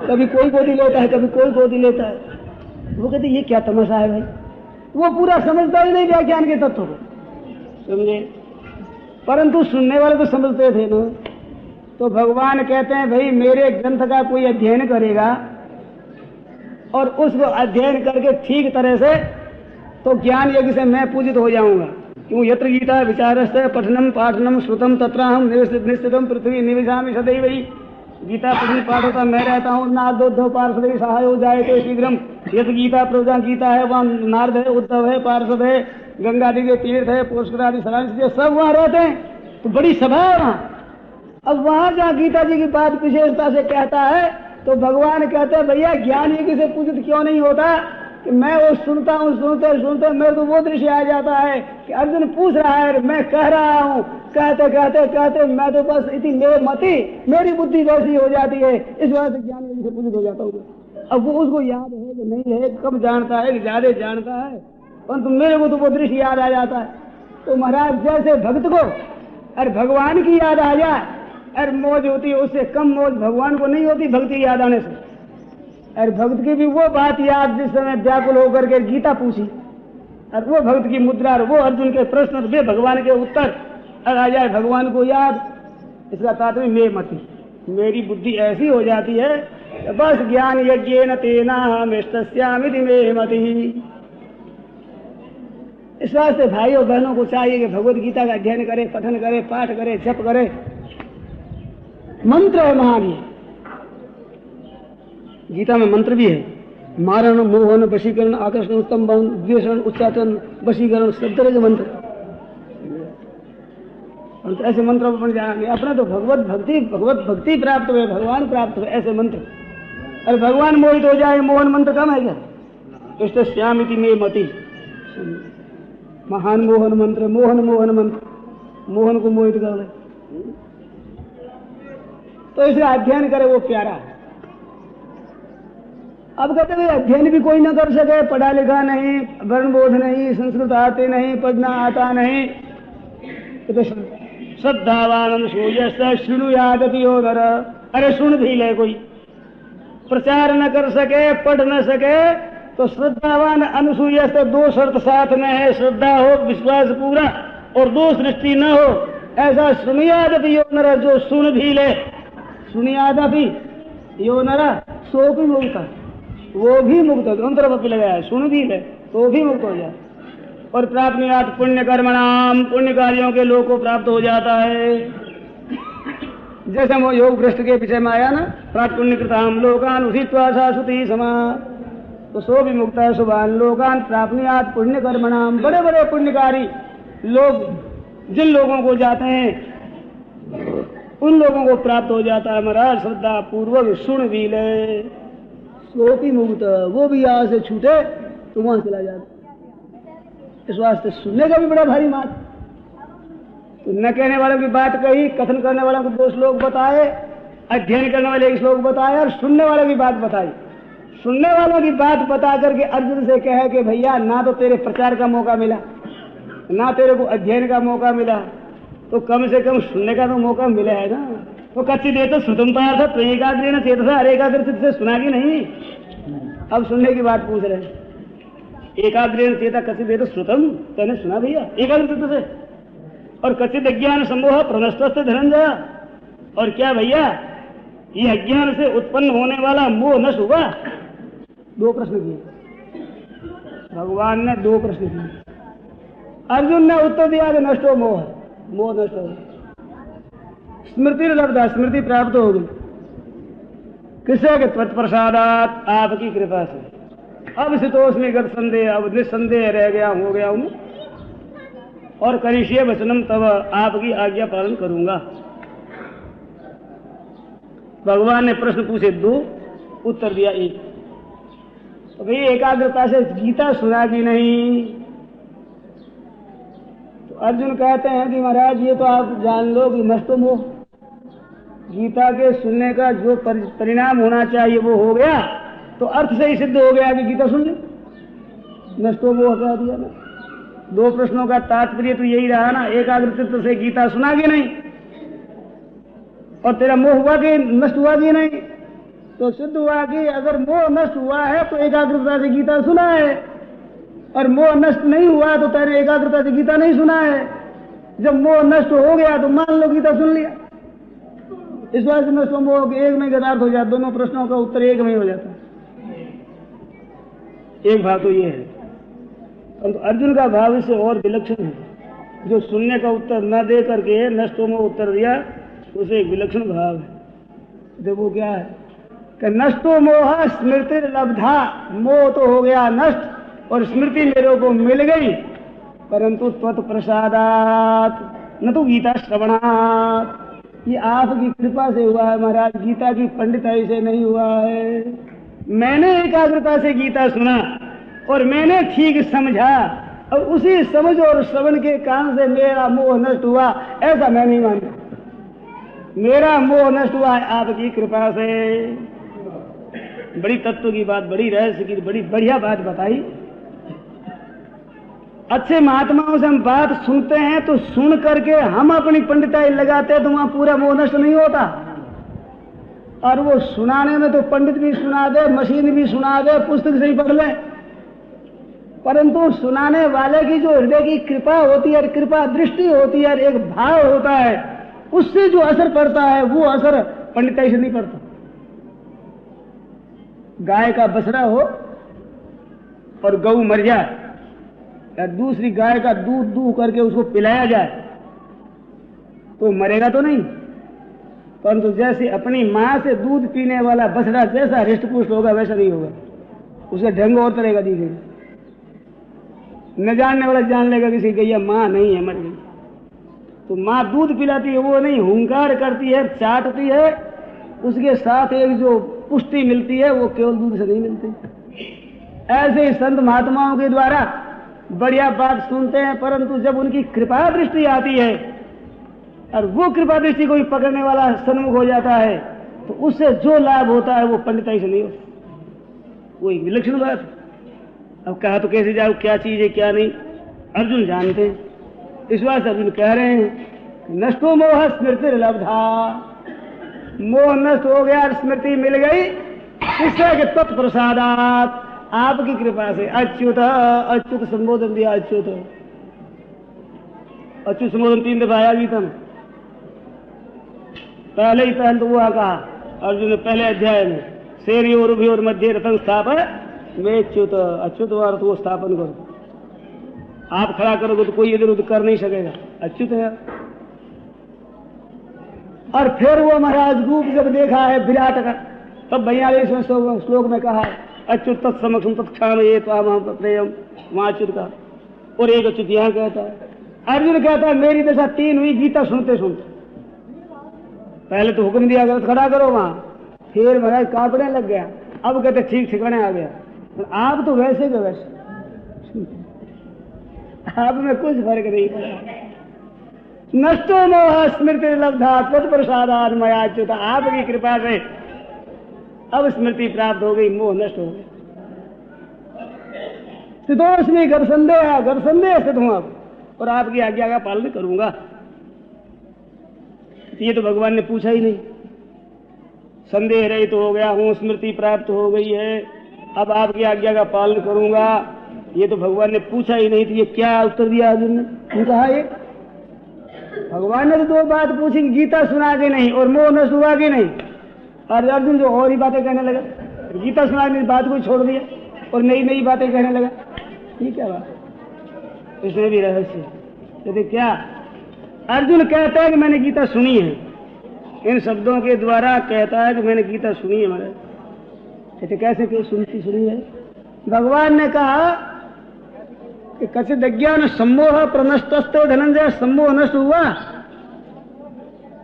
कभी कोई गोदी लेता है, कभी कोई गोदी लेता है। वो कहते ये क्या तमाशा है भाई, वो पूरा समझता ही नहीं व्याख्यान के तत्व को, समझे, परंतु सुनने वाले तो समझते थे ना। तो भगवान कहते हैं भाई मेरे ग्रंथ का कोई अध्ययन करेगा और उसको अध्ययन करके ठीक तरह से, तो ज्ञान यज्ञ से मैं पूजित हो जाऊंगा। क्यों, यत्र गीता विचारस्य पठनम पाठनम श्रुतम तत्राहम निश्चितम पृथ्वी निविशामि सदैव ही। गीता पठन पाठ होता मैं रहता हूँ, नारद उद्धव पार्षद सहाय हो जाए तो शीघ्रम। यत्र गीता प्रजा गीता है, वहाँ नारद है, उद्धव है, पार्षद है, गंगा जी के तीर्थ है, पुष्कर आदि सब वहाँ रहते हैं, तो बड़ी सभा है वहाँ। अब वहाँ जहाँ गीता जी की बात विशेषता से कहता है, तो भगवान कहते हैं भैया ज्ञान यज्ञ से पूजित क्यों नहीं होता, कि मैं वो सुनता हूँ, सुनते मेरे तो वो दृश्य आ जाता है कि अर्जुन पूछ रहा है, मैं कह रहा हूँ, कहते मैं तो बस इतनी मति, मेरी बुद्धि वैसी हो जाती है, इस वजह से ज्ञान यज्ञ से पूजित हो जाता हूँ। अब वो उसको याद है कि नहीं है, कम जानता है कि ज्यादा जानता है, परंतु मेरे को तो वो दृश्य याद आ जाता है। तो महाराज जैसे भक्त को अरे भगवान की याद आ जाए, अरे मौज होती है, उससे कम मौज भगवान को नहीं होती भक्ति याद आने से। अरे भक्त की भी वो बात याद जिस समय व्याकुल होकर के गीता पूछी, और वो भक्त की मुद्रा, वो अर्जुन के प्रश्न, वे भगवान के उत्तर, अगर आ जाए भगवान को याद। इसका तात्पर्य मे मति, मेरी बुद्धि ऐसी हो जाती है बस ज्ञान यज्ञेन तेनाहमिष्टस्यामिति मे मतिः। इस वास्ते भाई और बहनों को चाहिए कि भगवत गीता का अध्ययन करे, पठन करे, पाठ करे, जप करे। मंत्र है महान, गीता में मंत्र भी है। मारण, मोहन, वशीकरण, आकर्षण, स्तंभन, द्वेषण, उच्चाटन, वशीकरण, सब तरह के मंत्र। तो ऐसे मंत्र अपन जाएंगे अपना तो भगवत भक्ति प्राप्त हुए, भगवान प्राप्त हुए, ऐसे मंत्र। अरे भगवान मोहित हो जाए, मोहन मंत्र कम है क्या? इष्ट श्यामिति में मति, महान मोहन मंत्र, मोहन मंत्र, मोहन को मोहित कर ले। तो इसे अध्ययन करे, वो प्यारा है। अब कहते हैं अध्ययन भी कोई न कर सके, पढ़ा लिखा नहीं, वर्ण बोध नहीं, संस्कृत आते नहीं, पढ़ना आता नहीं, तो श्रद्धावान सूर्य शुणुयादपि यो नर। अरे सुन भी ले, कोई प्रचार न कर सके, पढ़ न सके, तो श्रद्धावान अनुसूया से दो शर्त साथ में है, श्रद्धा हो, विश्वास पूरा, और दो सृष्टि न हो। ऐसा सुनियादपि यो नर, जो सुन भी ले, सुनियादपि यो नर सो भी मुक्त, वो भी मुक्त हो, दोनों तरफ लगाया है, सुन भी ले तो भी मुक्त हो जाए। और प्राप्नुयात् पुण्य कर्मणाम, पुण्य कार्यों के लोग को प्राप्त हो जाता है। जैसे वो योग भ्रष्ट के विषय में आया ना, प्राप्त पुण्य कृताम लोकान उषित्वा शाश्वती समा, तो सो भी मुक्त है सुभान लोकान प्राप्नुयात् पुण्य कर्मणाम। बड़े बड़े पुण्यकारी लोग जिन लोगों को जाते हैं उन लोगों को प्राप्त हो जाता है महाराज, श्रद्धा पूर्वक सुन भी ले, सो भी मुक्त, वो भी यहाँ से छूटे तो वहां चला जाता। इस वास्ते सुनने का भी बड़ा भारी मात। तो न कहने वालों की बात कही, कथन करने वालों को 2 श्लोक बताए, अध्ययन करने वाले 1 श्लोक बताए, और सुनने वालों की बात बताई। सुनने वालों की बात बता करके अर्जुन से कहे कि भैया ना तो तेरे प्रचार का मौका मिला, ना तेरे को अध्ययन का मौका मिला, तो कम से कम सुनने का तो मौका मिला है ना। तो कच्ची दे तो श्रुतम पार्थ तो एकाग्रेण चेतसा, अरे एकाग्र से सुना कि नहीं? अब सुनने की बात पूछ रहे हैं। एकाग्रेण चेता कच्ची दे तो श्रुतम, तूने सुना भैया एकाग्र से? और कच्चित अज्ञान संभोह प्रनष्टस्य धनंजय, और क्या भैया ये अज्ञान से उत्पन्न होने वाला मोह नष्ट हुआ? 2 प्रश्न किए भगवान ने, 2 प्रश्न किए। अर्जुन ने उत्तर दिया कि नष्टो मोह, मोह नष्ट हो, स्मृति लब्धा, स्मृति प्राप्त हो गई। किसे? के त्वत्प्रसादात, आपकी कृपा से। अब शीतोष्मी गत संदेह, अब निस्संदेह रह गया, हो गया हूं, और करिष्ये वचनम तव, आपकी आज्ञा पालन करूंगा। भगवान ने प्रश्न पूछे 2, उत्तर दिया 1। तो भाई एकाग्रता से गीता सुना भी नहीं। तो अर्जुन कहते हैं कि महाराज ये तो आप जान लो कि नष्टो मोह, गीता के सुनने का जो परिणाम होना चाहिए वो हो गया, तो अर्थ से ही सिद्ध हो गया कि गीता सुन ले, नष्टो मोह कह दिया ना। 2 प्रश्नों का तात्पर्य तो यही रहा ना, एकाग्रचित्त से गीता सुना कि नहीं, और तेरा मोह हुआ कि नष्ट हुआ कि नहीं? तो सिद्ध हुआ कि अगर मोह नष्ट हुआ है तो एकाग्रता से गीता सुना है, और मोह नष्ट नहीं हुआ तो तेरे एकाग्रता से गीता नहीं सुना है। जब मोह नष्ट हो गया तो मान लो गीता सुन लिया। इस बात से नष्ट मोह एक में गदार्थ हो जाता, दोनों प्रश्नों का उत्तर एक में ही हो जाता। एक भाव तो ये है, परंतु अर्जुन का भाव इससे और विलक्षण है। जो सुनने का उत्तर न दे करके नष्टों में उत्तर दिया, उसे एक विलक्षण भाव है। देखो क्या है कि नष्टो मोह स्मृति लब्धा, मोह तो हो गया नष्ट और स्मृति मेरे को मिल गई, परंतु त्वत्प्रसादात न तो गीता श्रवणात्, ये आपकी कृपा से हुआ है महाराज, गीता की पंडिताई से नहीं हुआ है। मैंने एकाग्रता से गीता सुना और मैंने ठीक समझा, और उसी समझ और श्रवण के कारण से मेरा मोह नष्ट हुआ, ऐसा मैं नहीं मानता। मेरा मोह नष्ट हुआ है आपकी कृपा से। बड़ी तत्व की बात, बड़ी रहस्य की बड़ी बढ़िया बात बताई। अच्छे महात्माओं से हम बात सुनते हैं तो सुन करके हम अपनी पंडिताई लगाते हैं तो वहां पूरा मोह नष्ट नहीं होता। और वो सुनाने में तो पंडित भी सुना दे, मशीन भी सुना दे, पुस्तक से ही पढ़ ले, परंतु सुनाने वाले की जो हृदय की कृपा होती है, कृपा दृष्टि होती है, एक भाव होता है, उससे जो असर पड़ता है वो असर पंडिताई से नहीं पड़ता। गाय का बछड़ा हो और गऊ मर जाए या दूसरी गाय का दूध दूह करके उसको पिलाया जाए तो मरेगा तो नहीं, परंतु जैसे अपनी मां से दूध पीने वाला बछड़ा जैसा हृष्टपुष्ट होगा वैसा नहीं होगा, उसका ढंग और तरह दिखेगा। न जानने वाला जान लेगा किसी गैया मां नहीं है, मर गई। तो मां दूध पिलाती है वो नहीं, हुंकार करती है, चाटती है, उसके साथ एक जो पुष्टि मिलती है वो केवल दूध से नहीं मिलती। ऐसे ही संत महात्माओं के द्वारा बढ़िया बात सुनते हैं, परंतु जब उनकी कृपा दृष्टि आती है और वो कृपा दृष्टि को भी पकड़ने वाला सन्मुख हो जाता है तो उससे जो लाभ होता है वो पंडिताई से नहीं होता। वो एक विलक्षण बात। अब कहा तो कैसे जाओ, क्या चीज है क्या नहीं, अर्जुन जानते हैं। इस बात से अर्जुन कह रहे हैं नष्टो मोह स्मृति लब्धा, मोह नष्ट हो गया, स्मृति मिल गई, इससे कि तत्प्रसादात, आपकी कृपा से। अच्युत, अच्युत संबोधन दिया, अच्युत अच्युत संबोधन 3 दफा आया गीता में। पहले तो वो कहा अर्जुन ने पहले अध्याय में, शेरी और उभय और मध्य रतन स्थापन में अच्युत, अच्युत अर्थ वो स्थापन करो, आप खड़ा करोगे तो कोई इधर उधर कर नहीं सकेगा, अच्युत है। और फिर वो महाराज रूप जब देखा है विराट का, तब 42वें श्लोक में कहा है अच्युत तत्समक्षम तत्क्षाम ये तो वहां अच्युत का, और एक अच्युत यहां कहता है। अर्जुन कहता है मेरी दशा 3 हुई गीता सुनते सुनते। पहले तो हुक्म दिया गया खड़ा करो वहां, फिर महाराज कांपने लग गया, अब कहते ठीक ठिकाने आ गया। आप तो वैसे के वैसे, आप में कुछ फर्क नहीं पड़ा। नष्टो मोह स्मृति लब्धा तत्प्रसादात् मया अच्युत, आपकी कृपा से अब स्मृति प्राप्त हो गई, मोह नष्ट हो गया। स्थितोस्मि गत संदेह स्थित हूं अब, और आपकी आज्ञा का पालन करूंगा। ये तो भगवान ने पूछा ही नहीं, संदेह रहित तो हो गया हूं, स्मृति प्राप्त हो गई है, अब आपकी आज्ञा का पालन करूंगा। ये तो भगवान ने पूछा ही नहीं, तो ये क्या उत्तर दिया अर्जुन ने? कहा ये भगवान ने तो 2 बात पूछी, गीता सुना के नहीं और मोह नष्ट हुआ कि नहीं। और अर्जुन जो और ही बातें कहने लगा, गीता सुनाने की बात को छोड़ दिया और नई नई बातें कहने लगा। ये क्या बात, इसमें भी रहस्य। कहते क्या? अर्जुन कहता है कि मैंने गीता सुनी है, इन शब्दों के द्वारा कहता है कि मैंने गीता सुनी है। महाराज कहते कैसे क्यों सुनी है? भगवान ने कहा कि कचित अज्ञान सम्मोह प्रनष्टस्ते धनंजय, सम्मोह नष्ट हुआ।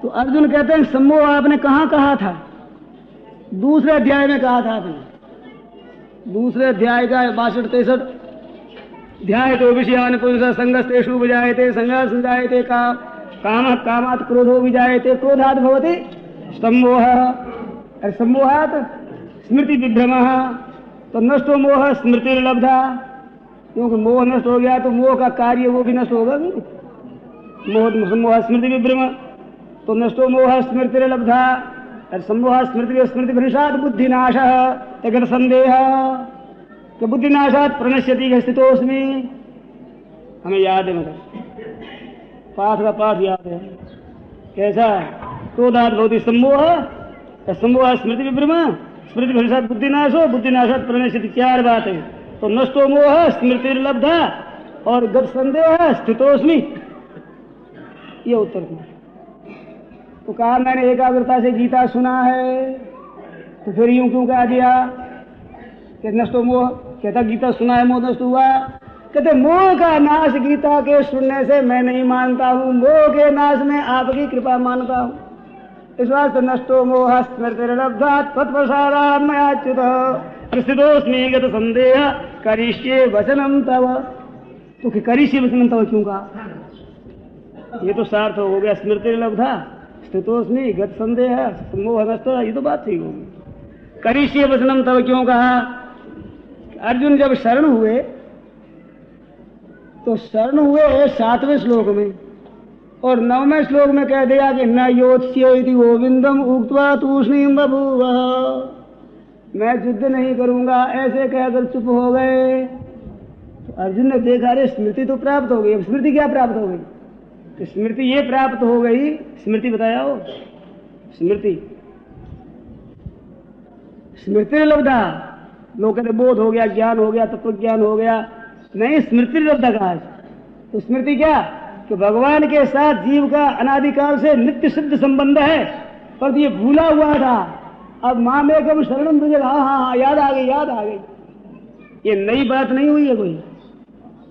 तो अर्जुन कहते हैं सम्मोह आपने कहाँ कहा था? दूसरे अध्याय में कहा था आपने, दूसरे अध्याय का 62-63 ध्याय तो विषयान पुरुष संगस्तेषु विजायते, संघर्ष संजायते कामः कामात् क्रोधो विजायते, क्रोधात् भवति सम्मोह, और सम्मोहात् स्मृति विभ्रमः। तो नष्टो मोह स्मृति लब्धा, क्योंकि मोह नष्ट हो गया तो मोह का कार्य वो भी नष्ट होगा। मोह सम्मोह स्मृति विभ्रम, तो नष्टो मोह स्मृति लब्धा, और सम्मोह स्मृति स्मृति भ्रंशात् बुद्धिनाश तगड़ संदेह, तो बुद्धिनाशात् प्रणश्यति स्थितोस्मि। हमें याद है, मतलब पाठ का पाठ याद है। कैसा? क्रोधात् भवति सम्मोह, सम्मोह स्मृति विभ्रम, स्मृति भ्रंशात् बुद्धिनाशो, बुद्धिनाशात् प्रणश्यति। 4 बात है। तो नष्टो मोह स्मृति लब्धा और गत संदेह स्थितोस्मि, ये उत्तर दिया। तो कहा मैंने एकाग्रता से गीता सुना है, तो फिर यूं क्यों कह दिया कि नष्टो मोह? कहता गीता सुना है मोह नष्ट हुआ। कहते मोह का नाश गीता के सुनने से मैं नहीं मानता हूं, मोह के नाश में आपकी कृपा मानता हूं। इस वास्ते नष्टो मोह स्मृति लब्धा तत्प्रसादात् मया अच्युत स्थितोस्मि गत संदेह करिष्ये वचनम तव। तो करिष्ये वचनम तव क्यों कहा? ये तो सार्थ हो गया, स्मृति लब्धा स्थितोस्मि गत संदेह मोह नष्ट, ये तो बात ठीक होगी। करिष्ये वचनम तव क्यों कहा? अर्जुन जब शरण हुए तो शरण हुए 7वें श्लोक में, और 9वें श्लोक में कह दिया कि न योत्स्येति गोविंदम उक्त्वा तूष्णीम बभूव, मैं युद्ध नहीं करूंगा ऐसे कहकर चुप हो गए। तो अर्जुन ने देखा अरे स्मृति तो प्राप्त हो गई। अब स्मृति क्या प्राप्त हो गई? तो स्मृति ये प्राप्त हो गई, स्मृति बताया हो, स्मृति स्मृति लब्धा, लोग कहते बोध हो गया, ज्ञान हो गया, तत्व ज्ञान हो गया। नहीं, स्मृति लब्धा कहा। तो स्मृति क्या कि भगवान के साथ जीव का अनादिकाल से नित्य सिद्ध संबंध है, पर ये भूला हुआ था। अब मामेकम शरणम तुझे, हाँ हाँ हाँ याद आ गई, याद आ गई। ये नई बात नहीं हुई है, कोई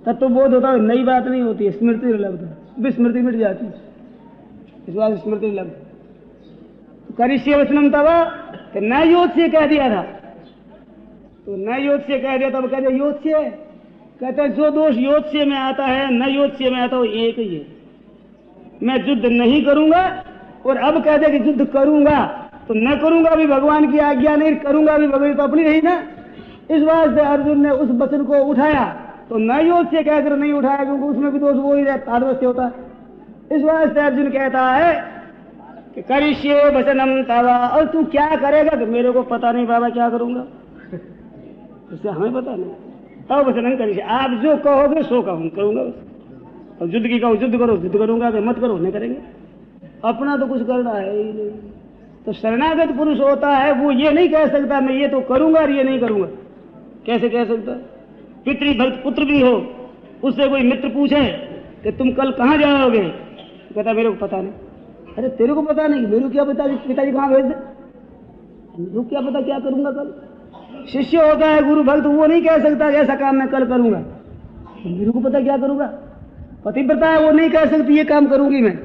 तत्व बोध होता है, नई बात नहीं होती है। स्मृति लब्धा, विस्मृति मिट जाती है, इस बात स्मृति लब्धा। करिष्ये वचनम तब तो न योत्स्य कह दिया था, तो न योत्स्य कह दिया, तब कहते योत्स्य, कहते हैं जो दोष योत्स्य में आता है न योत्स्य में आता है एक ही है। मैं युद्ध नहीं करूंगा और अब कहते कि युद्ध करूंगा, तो न करूंगा भी भगवान की आज्ञा नहीं, करूंगा भी भगवान तो अपनी नहीं ना। इस वास्ते अर्जुन ने उस वचन को उठाया, तो न योत्स्य कहकर नहीं उठाया, क्योंकि उसमें भी दोष वो ही तादृश्य होता है। इस वास्ते अर्जुन कहता है कि करिष्ये वचनम तवा, और तू क्या करेगा? कि मेरे को पता नहीं बाबा क्या करूंगा, इससे हमें पता नहीं। तब वचन करिष्ये, आप जो कहोगे सो करूंगा। और युद्ध की कहो युद्ध करो, युद्ध करूंगा, कि मत करो, नहीं करेंगे। अपना तो कुछ करना है ही नहीं। तो शरणागत पुरुष होता है, वो ये नहीं कह सकता मैं ये तो करूंगा और ये नहीं करूंगा। कैसे कह सकता? पितृभक्त पुत्र भी हो, उससे कोई मित्र पूछे कि तुम कल कहाँ जाओगे, कहता मेरे को पता नहीं। अरे तेरे को पता नहीं, मेरे को क्या पता पिताजी कहाँ भेज दे, मेरे को क्या पता क्या करूंगा कल। शिष्य होता है गुरु भक्त, वो नहीं कह सकता ऐसा काम मैं कल करूंगा, मेरे को पता क्या करूंगा। पतिव्रता है, वो नहीं कह सकती ये काम करूंगी मैं,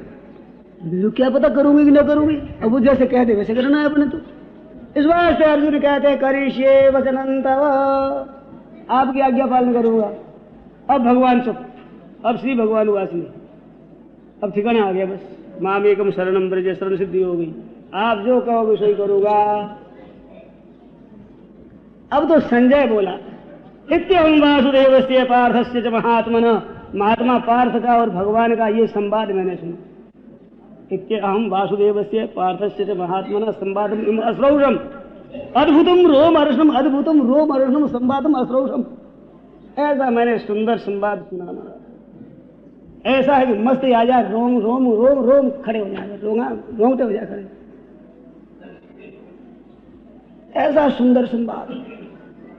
मेरे को क्या पता करूंगी कि न करूंगी। अब वो जैसे कहते वैसे करना है अपने। तो इस वास्ते अर्जुन कहते हैं करिष्ये वचनं तव, आपकी आज्ञा पालन करूंगा। अब भगवान चुप, अब श्री भगवान उवास में, अब ठिकाना आ गया बस। मामेकम शरणम ब्रज, शरण सिद्धि हो गई, आप जो कहोगे सही करूंगा। अब तो संजय बोला इत्यहं वासुदेवस्य पार्थस्य च महात्मनः, महात्मा पार्थ का और भगवान का ये संवाद मैंने सुना। इत्यहं वासुदेवस्य पार्थस्य च महात्मनः संवादम अश्रौषम अद्भुतम रोम अर्षम, अद्भुतम रोम अर्षम संवादम अश्रौषम। ऐसा मैंने सुंदर संवाद सुना महाराज। ऐसा है कि मस्त आ जाए, रोम रोम रोम रोम खड़े हो जाए, रोंगटे हो जाए खड़े। ऐसा सुंदर संवाद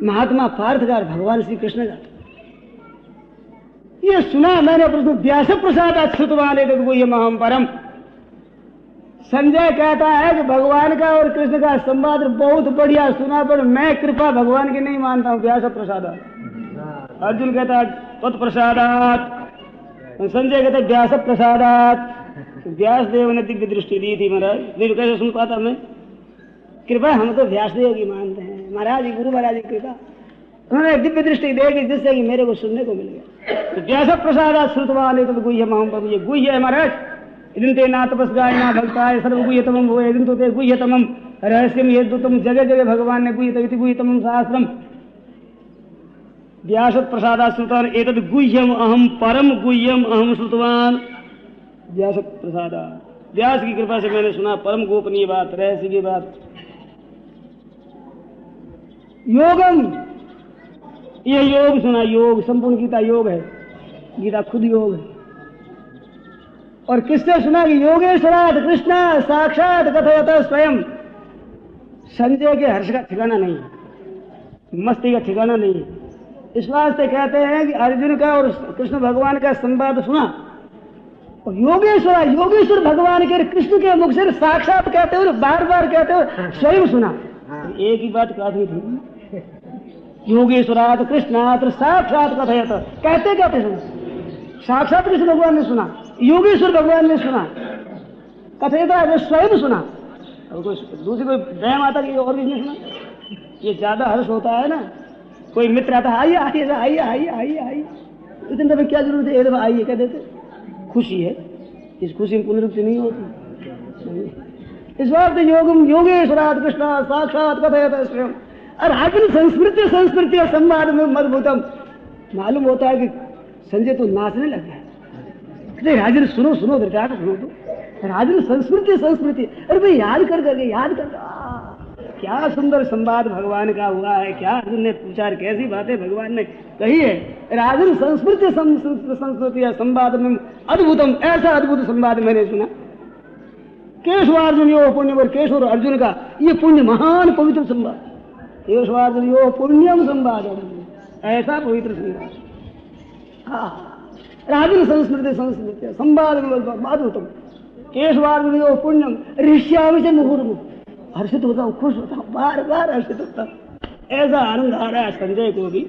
महात्मा पार्थ का और भगवान श्री कृष्ण का ये सुना मैंने। प्रभु व्यास प्रसाद अच्युतवान ये महम परम। संजय कहता है कि भगवान का और कृष्ण का संवाद बहुत बढ़िया सुना, पर मैं कृपा भगवान की नहीं मानता हूं, व्यास प्रसादात। अर्जुन कहता है तत्प्रसादात, संजय कहते व्यास प्रसादात। व्यास देव ने दिव्य दृष्टि दी थी महाराज, नहीं कैसे सुन पाता मैं। कृपा हम तो व्यास देव की मानते हैं महाराज, गुरु महाराज की कृपा, उन्होंने दिव्य दृष्टि देगी जिससे कि मेरे को सुनने को मिल गया। तो व्यास प्रसादात श्रुतवान तो गुह्य महम, ये गुह्य है महाराज। इदं ते ना तपस्गाय ना भक्ताय सर्वगुह्यतमं वो, इदं तो ते गुह्यतमं रहस्यम यद्दुतम, जगह जगह भगवान ने गुह्यत गुह्यतमं शास्त्रम। व्यास प्रसादात् श्रुतवान एतद् गुह्यम अहम परम गुह्यम अहम श्रुतवान। व्यास प्रसादात्, व्यास की कृपा से मैंने सुना परम गोपनीय बात, रहस्य की बात। योगम, ये योग सुना, योग संपूर्ण गीता योग है, गीता खुद योग है। और किसने सुना कि योगेश्वरात् कृष्ण साक्षात कथयत स्वयं। संजय के हर्ष का ठिकाना नहीं है, मस्ती का ठिकाना नहीं है। इस वास्ते कहते हैं कि अर्जुन का और कृष्ण भगवान का संवाद सुना, और योगेश्वर भगवान के कृष्ण के मुख से साक्षात कहते हुए, बार बार कहते हुए स्वयं सुना। एक ही बात काफी थी, योगेश्वरात् कृष्णात् साक्षात कथयत, कहते कहते सुना। साक्षात कृष्ण भगवान ने सुना, योगेश्वर भगवान ने सुना, कथयत है स्वयं सुना। और दूसरी कोई वहम आता कि और किसने सुना, ये ज्यादा हर्ष होता है ना। कोई मित्र आता है, आइए आइए आइए आइए आइए आइए, इतने दफे क्या जरूरत है, एक दफा आइए कह देते, खुशी है। इस खुशी में पुनरुक्ति नहीं होती। इस बात योगेश्वरात् कृष्ण साक्षात कथयत स्वयं। और आखिर संस्कृति और संवाद में मधुभूतम। मालूम होता है कि संजय तो नाचने लग गया। राजन सुनो सुनो धृतराष्ट्र सुनो, तो राजन संस्कृति, अरे भाई याद कर क्या सुंदर संवाद भगवान का हुआ है। क्या अर्जुन ने पूछा, कैसी बातें भगवान ने कही है। राजन संस्कृति या संवाद में अद्भुतम, ऐसा अद्भुत संवाद मैंने सुना। केशव अर्जुन यो पुण्य, और केशव अर्जुन का ये पुण्य महान पवित्र संवाद। केशवार्जुनयोः पुण्यम संवादम, ऐसा पवित्र श्रीराम। राजन संस्मृति संस्मृति संवाद अद्भुतम, केशवार्जुनयोः पुण्यम ऋष्यामि च मुहुर्मुहुः, हर्षित होता हूँ, खुश होता हूँ, बार बार हर्षित होता हूँ। ऐसा आनंद आ रहा है संजय को भी,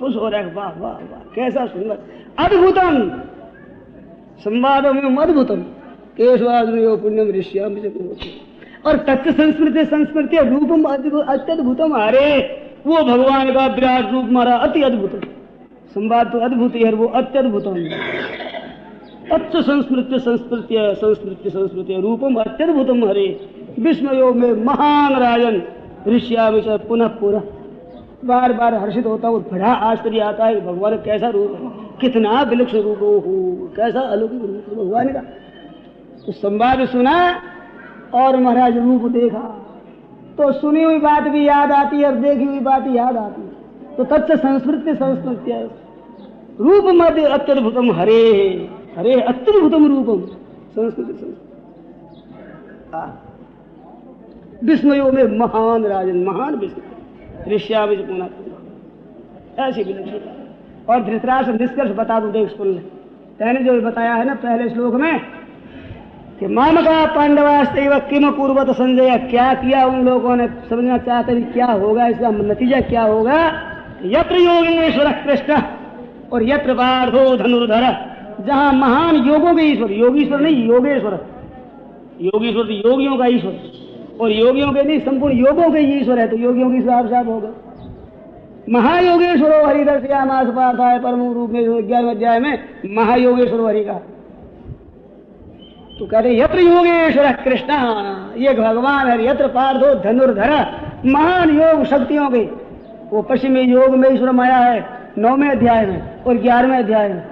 खुश हो रहा है, वाह वाह वाह कैसा सुंदर अद्भुतम संवादम अद्भुतम केशवार्जुनयोः पुण्यम ऋष्यामि च मुहुर्मुहुः। और तत्व संस्मृति संस्मृति रूपम अत्यद्भुतम, अरे वो भगवान का विराट रूप मारा अति अद्भुत। संवाद तो अद्भुत है, वो अत्यद्भुतम। तत्व संस्मृति संस्मृति संस्मृति संस्मृति रूपम अत्यद्भुतम हरे विस्मयो में महान राजन ऋष्यामि च पुनः पुनः, बार बार हर्षित होता हूँ, बड़ा आश्चर्य आता है भगवान कैसा रूप है, कितना विलक्षण रूप हो, कैसा अलौकिक रूप है भगवान का। तो संवाद सुना और महाराज रूप देखा, तो सुनी हुई बात भी याद आती है और देखी हुई बात याद आती है। तो तत्व संस्मृति संस्मृति रूप मध्य अत्यद्भुतम हरे हरे अत्यद्भुतम रूपम संस्कृति विस्मयों में महान राजन महान विस्मय ऋष्यामि च पुनः पुनः, ऐसी विलक्षण। और धृतराष्ट्र निष्कर्ष बता दूं, देख सुन ले, मैंने जो बताया है ना पहले श्लोक में कि मामका पांडवास्तैव किम पूर्वत संजय, क्या किया उन लोगों ने, समझना चाहते हैं क्या होगा, इसका नतीजा क्या होगा। यत्र योगेश्वर कृष्ण और यत्र पार्थो धनुर्धर, जहां महान योगों के ईश्वर, योगीश्वर नहीं योगेश्वर, योगीश्वर तो योगियों का ईश्वर, और योगियों के नहीं संपूर्ण योगों के ईश्वर है, तो योगियों की साफ साफ होगा। महायोगेश्वरो हरिदर्शयामास पार्थाय परम रूप में 11वें अध्याय में महायोगेश्वरो हरि का, तो कहते यत्र योगेश्वर कृष्ण, ये भगवान है, यत्र पार्थो धनुर्धर, महान योग शक्तियों के, वो पश्चिमी योग में ईश्वर माया है 9वें अध्याय में और 11वें अध्याय में,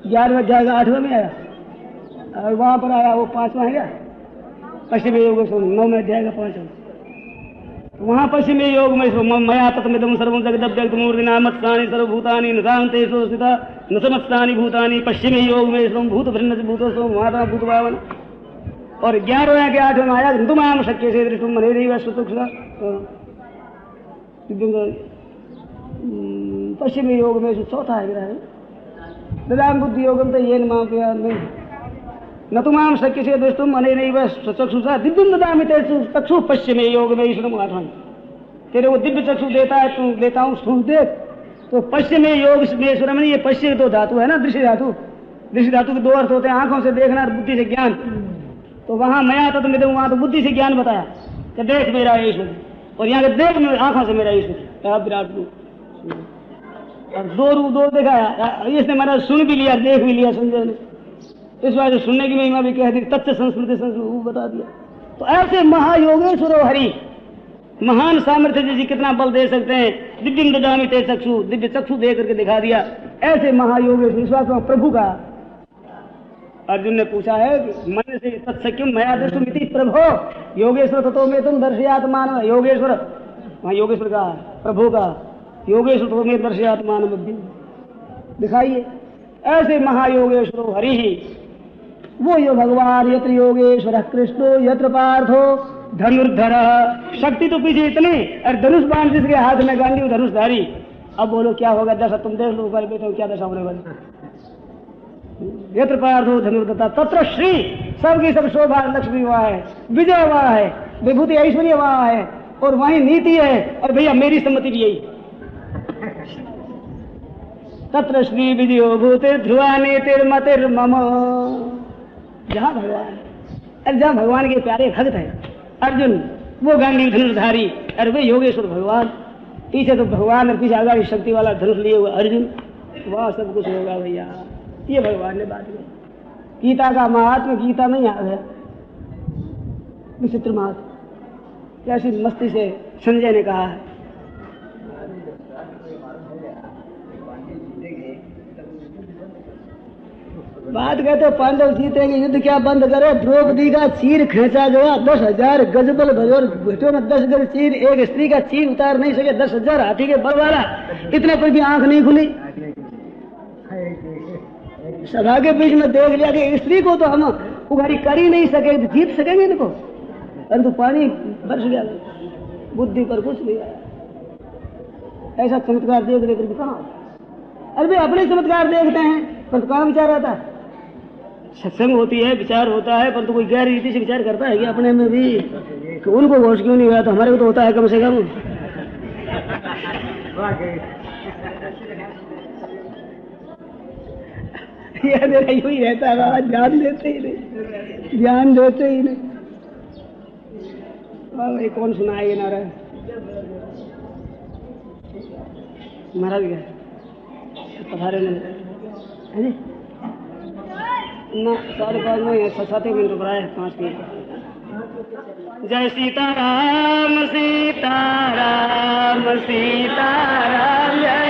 11वें अध्याय का 8वें में आया, और वहां पर आया वो 5वां है क्या, पश्चिमी योग 9वें अध्याय का 5वां, वहां पश्चिमी योग में मया तत्मिदं सर्वं जगदं जगतमूर्तिना मत्स्थानि सर्वभूतानि नतान्तेषु स्थिता न समस्तानि भूतानि, पश्चिमी योग में सर्वं भूत भिन्न भूतों महात्मा भूत भावन। और 11वें के 8वें में आया ऋतुमाम शक्य से दृष्टुम मनेरैव श्रुतुक्षा, पश्चिमी योग में चौथा है ददाम बुद्धि योगम तो ये नहीं न तुमाम शक्य से दृष्टुम अनेनैव चक्षुषा दिव्यम ददामि ते चक्षु पश्चिमे योग में ईश्वरम आठवां, तेरे वो दिव्य चक्षु देता है, तू देता हूँ सुन देख। तो पश्चिमे योग में ईश्वरम नहीं, ये पश्चिम तो धातु है ना, दृश्य धातु, दृश्य धातु के दो अर्थ होते हैं, आंखों से देखना और बुद्धि से ज्ञान। तो वहां मया तत्मिदं, वहां तो बुद्धि से ज्ञान बताया कि देख मेरा ईश्वर, और यहाँ के देख आंखों से मेरा ईश्वर विराट रूप, और दो रूप दो दिखाया, इसने मैंने सुन भी लिया देख भी लिया संजय ने, इस बार सुनने की महिमा भी कह दी, तत्व संस्कृति संस्कृति बता दिया। तो ऐसे महायोगेश्वरो हरि, महान सामर्थ्य जी कितना बल दे सकते हैं, दिव्यम ददामि ते चक्षु, दिव्य चक्षु दे करके दिखा दिया, ऐसे महायोगेश्वर विश्वास प्रभु का। अर्जुन ने पूछा है मन से तत्सख्यम मया दृष्टुमिति प्रभो योगेश्वर ततो में तुम दर्शयात्मान, योगेश्वर वहाँ योगेश्वर का प्रभु का, योगेश्वर ततो में दर्शयात्मान दिखाइए, ऐसे महायोगेश्वरो हरि ही, वो यो भगवान यत्र योगेश्वर कृष्णो यत्र पार्थो धनुर्धर, शक्ति तो पीछे इतने, और धनुष बाण जिसके हाथ में गांधी धनुषधारी। अब बोलो क्या होगा दशा, तुम देख लो ऊपर बैठे हो क्या दशा होने वाली। यत्र पार्थो धनुर्धर तत्र श्री, सबकी सब शोभा लक्ष्मी वहाँ है, विजय वहाँ है, विभूति ऐश्वर्य वहाँ है, और वहीं नीति है, और भैया मेरी सम्मति भी यही, तत्र श्री विजयो भूते ध्रुवा नेतिर मम, जहाँ भगवान, अरे जहाँ भगवान के प्यारे भक्त है अर्जुन, वो गांधी धनुर्धारी, अरे वे योगेश्वर भगवान, पीछे तो भगवान और पीछे आगामी शक्ति वाला धनुष लिए हुए अर्जुन, वहाँ सब कुछ होगा भैया, ये भगवान ने बात की। गीता का महात्मा गीता में याद है, विचित्र महात्मा, कैसी मस्ती से संजय ने कहा है। बात कहते पांडव जीतेंगे, युद्ध क्या बंद करे, द्रौपदी का चीर खींचा गया, 10,000 गजबल भजोर घुटों में 10 गज चीर, एक स्त्री का चीर उतार नहीं सके, 10,000 हाथी के बल वाला, इतने पर भी आंख नहीं खुली। सभा के बीच में देख लिया कि स्त्री को तो हम उघाड़ी कर ही नहीं सके, जीत सकेंगे इनको, परंतु पानी बरस गया, बुद्धि पर कुछ नहीं आया। ऐसा चमत्कार देख लेकर के कहाँ? अरे भाई अपने चमत्कार देखते हैं पर कहाँ विचार आता है? सत्संग होती है, विचार होता है, परंतु कोई गैर रीति से विचार करता है कि अपने में भी कि उनको होश क्यों नहीं हुआ तो हमारे को तो होता है कम से कम। यूं ही रहता है बाबा, ध्यान देते ही नहीं, ध्यान देते ही नहीं। भाई कौन सुनाएगा नारायण महाराज गया पधारे नहीं ना 5:30 में 7 मिनट पर आए 5 मिनट। जय सीताराम सीताराम सीताराम जय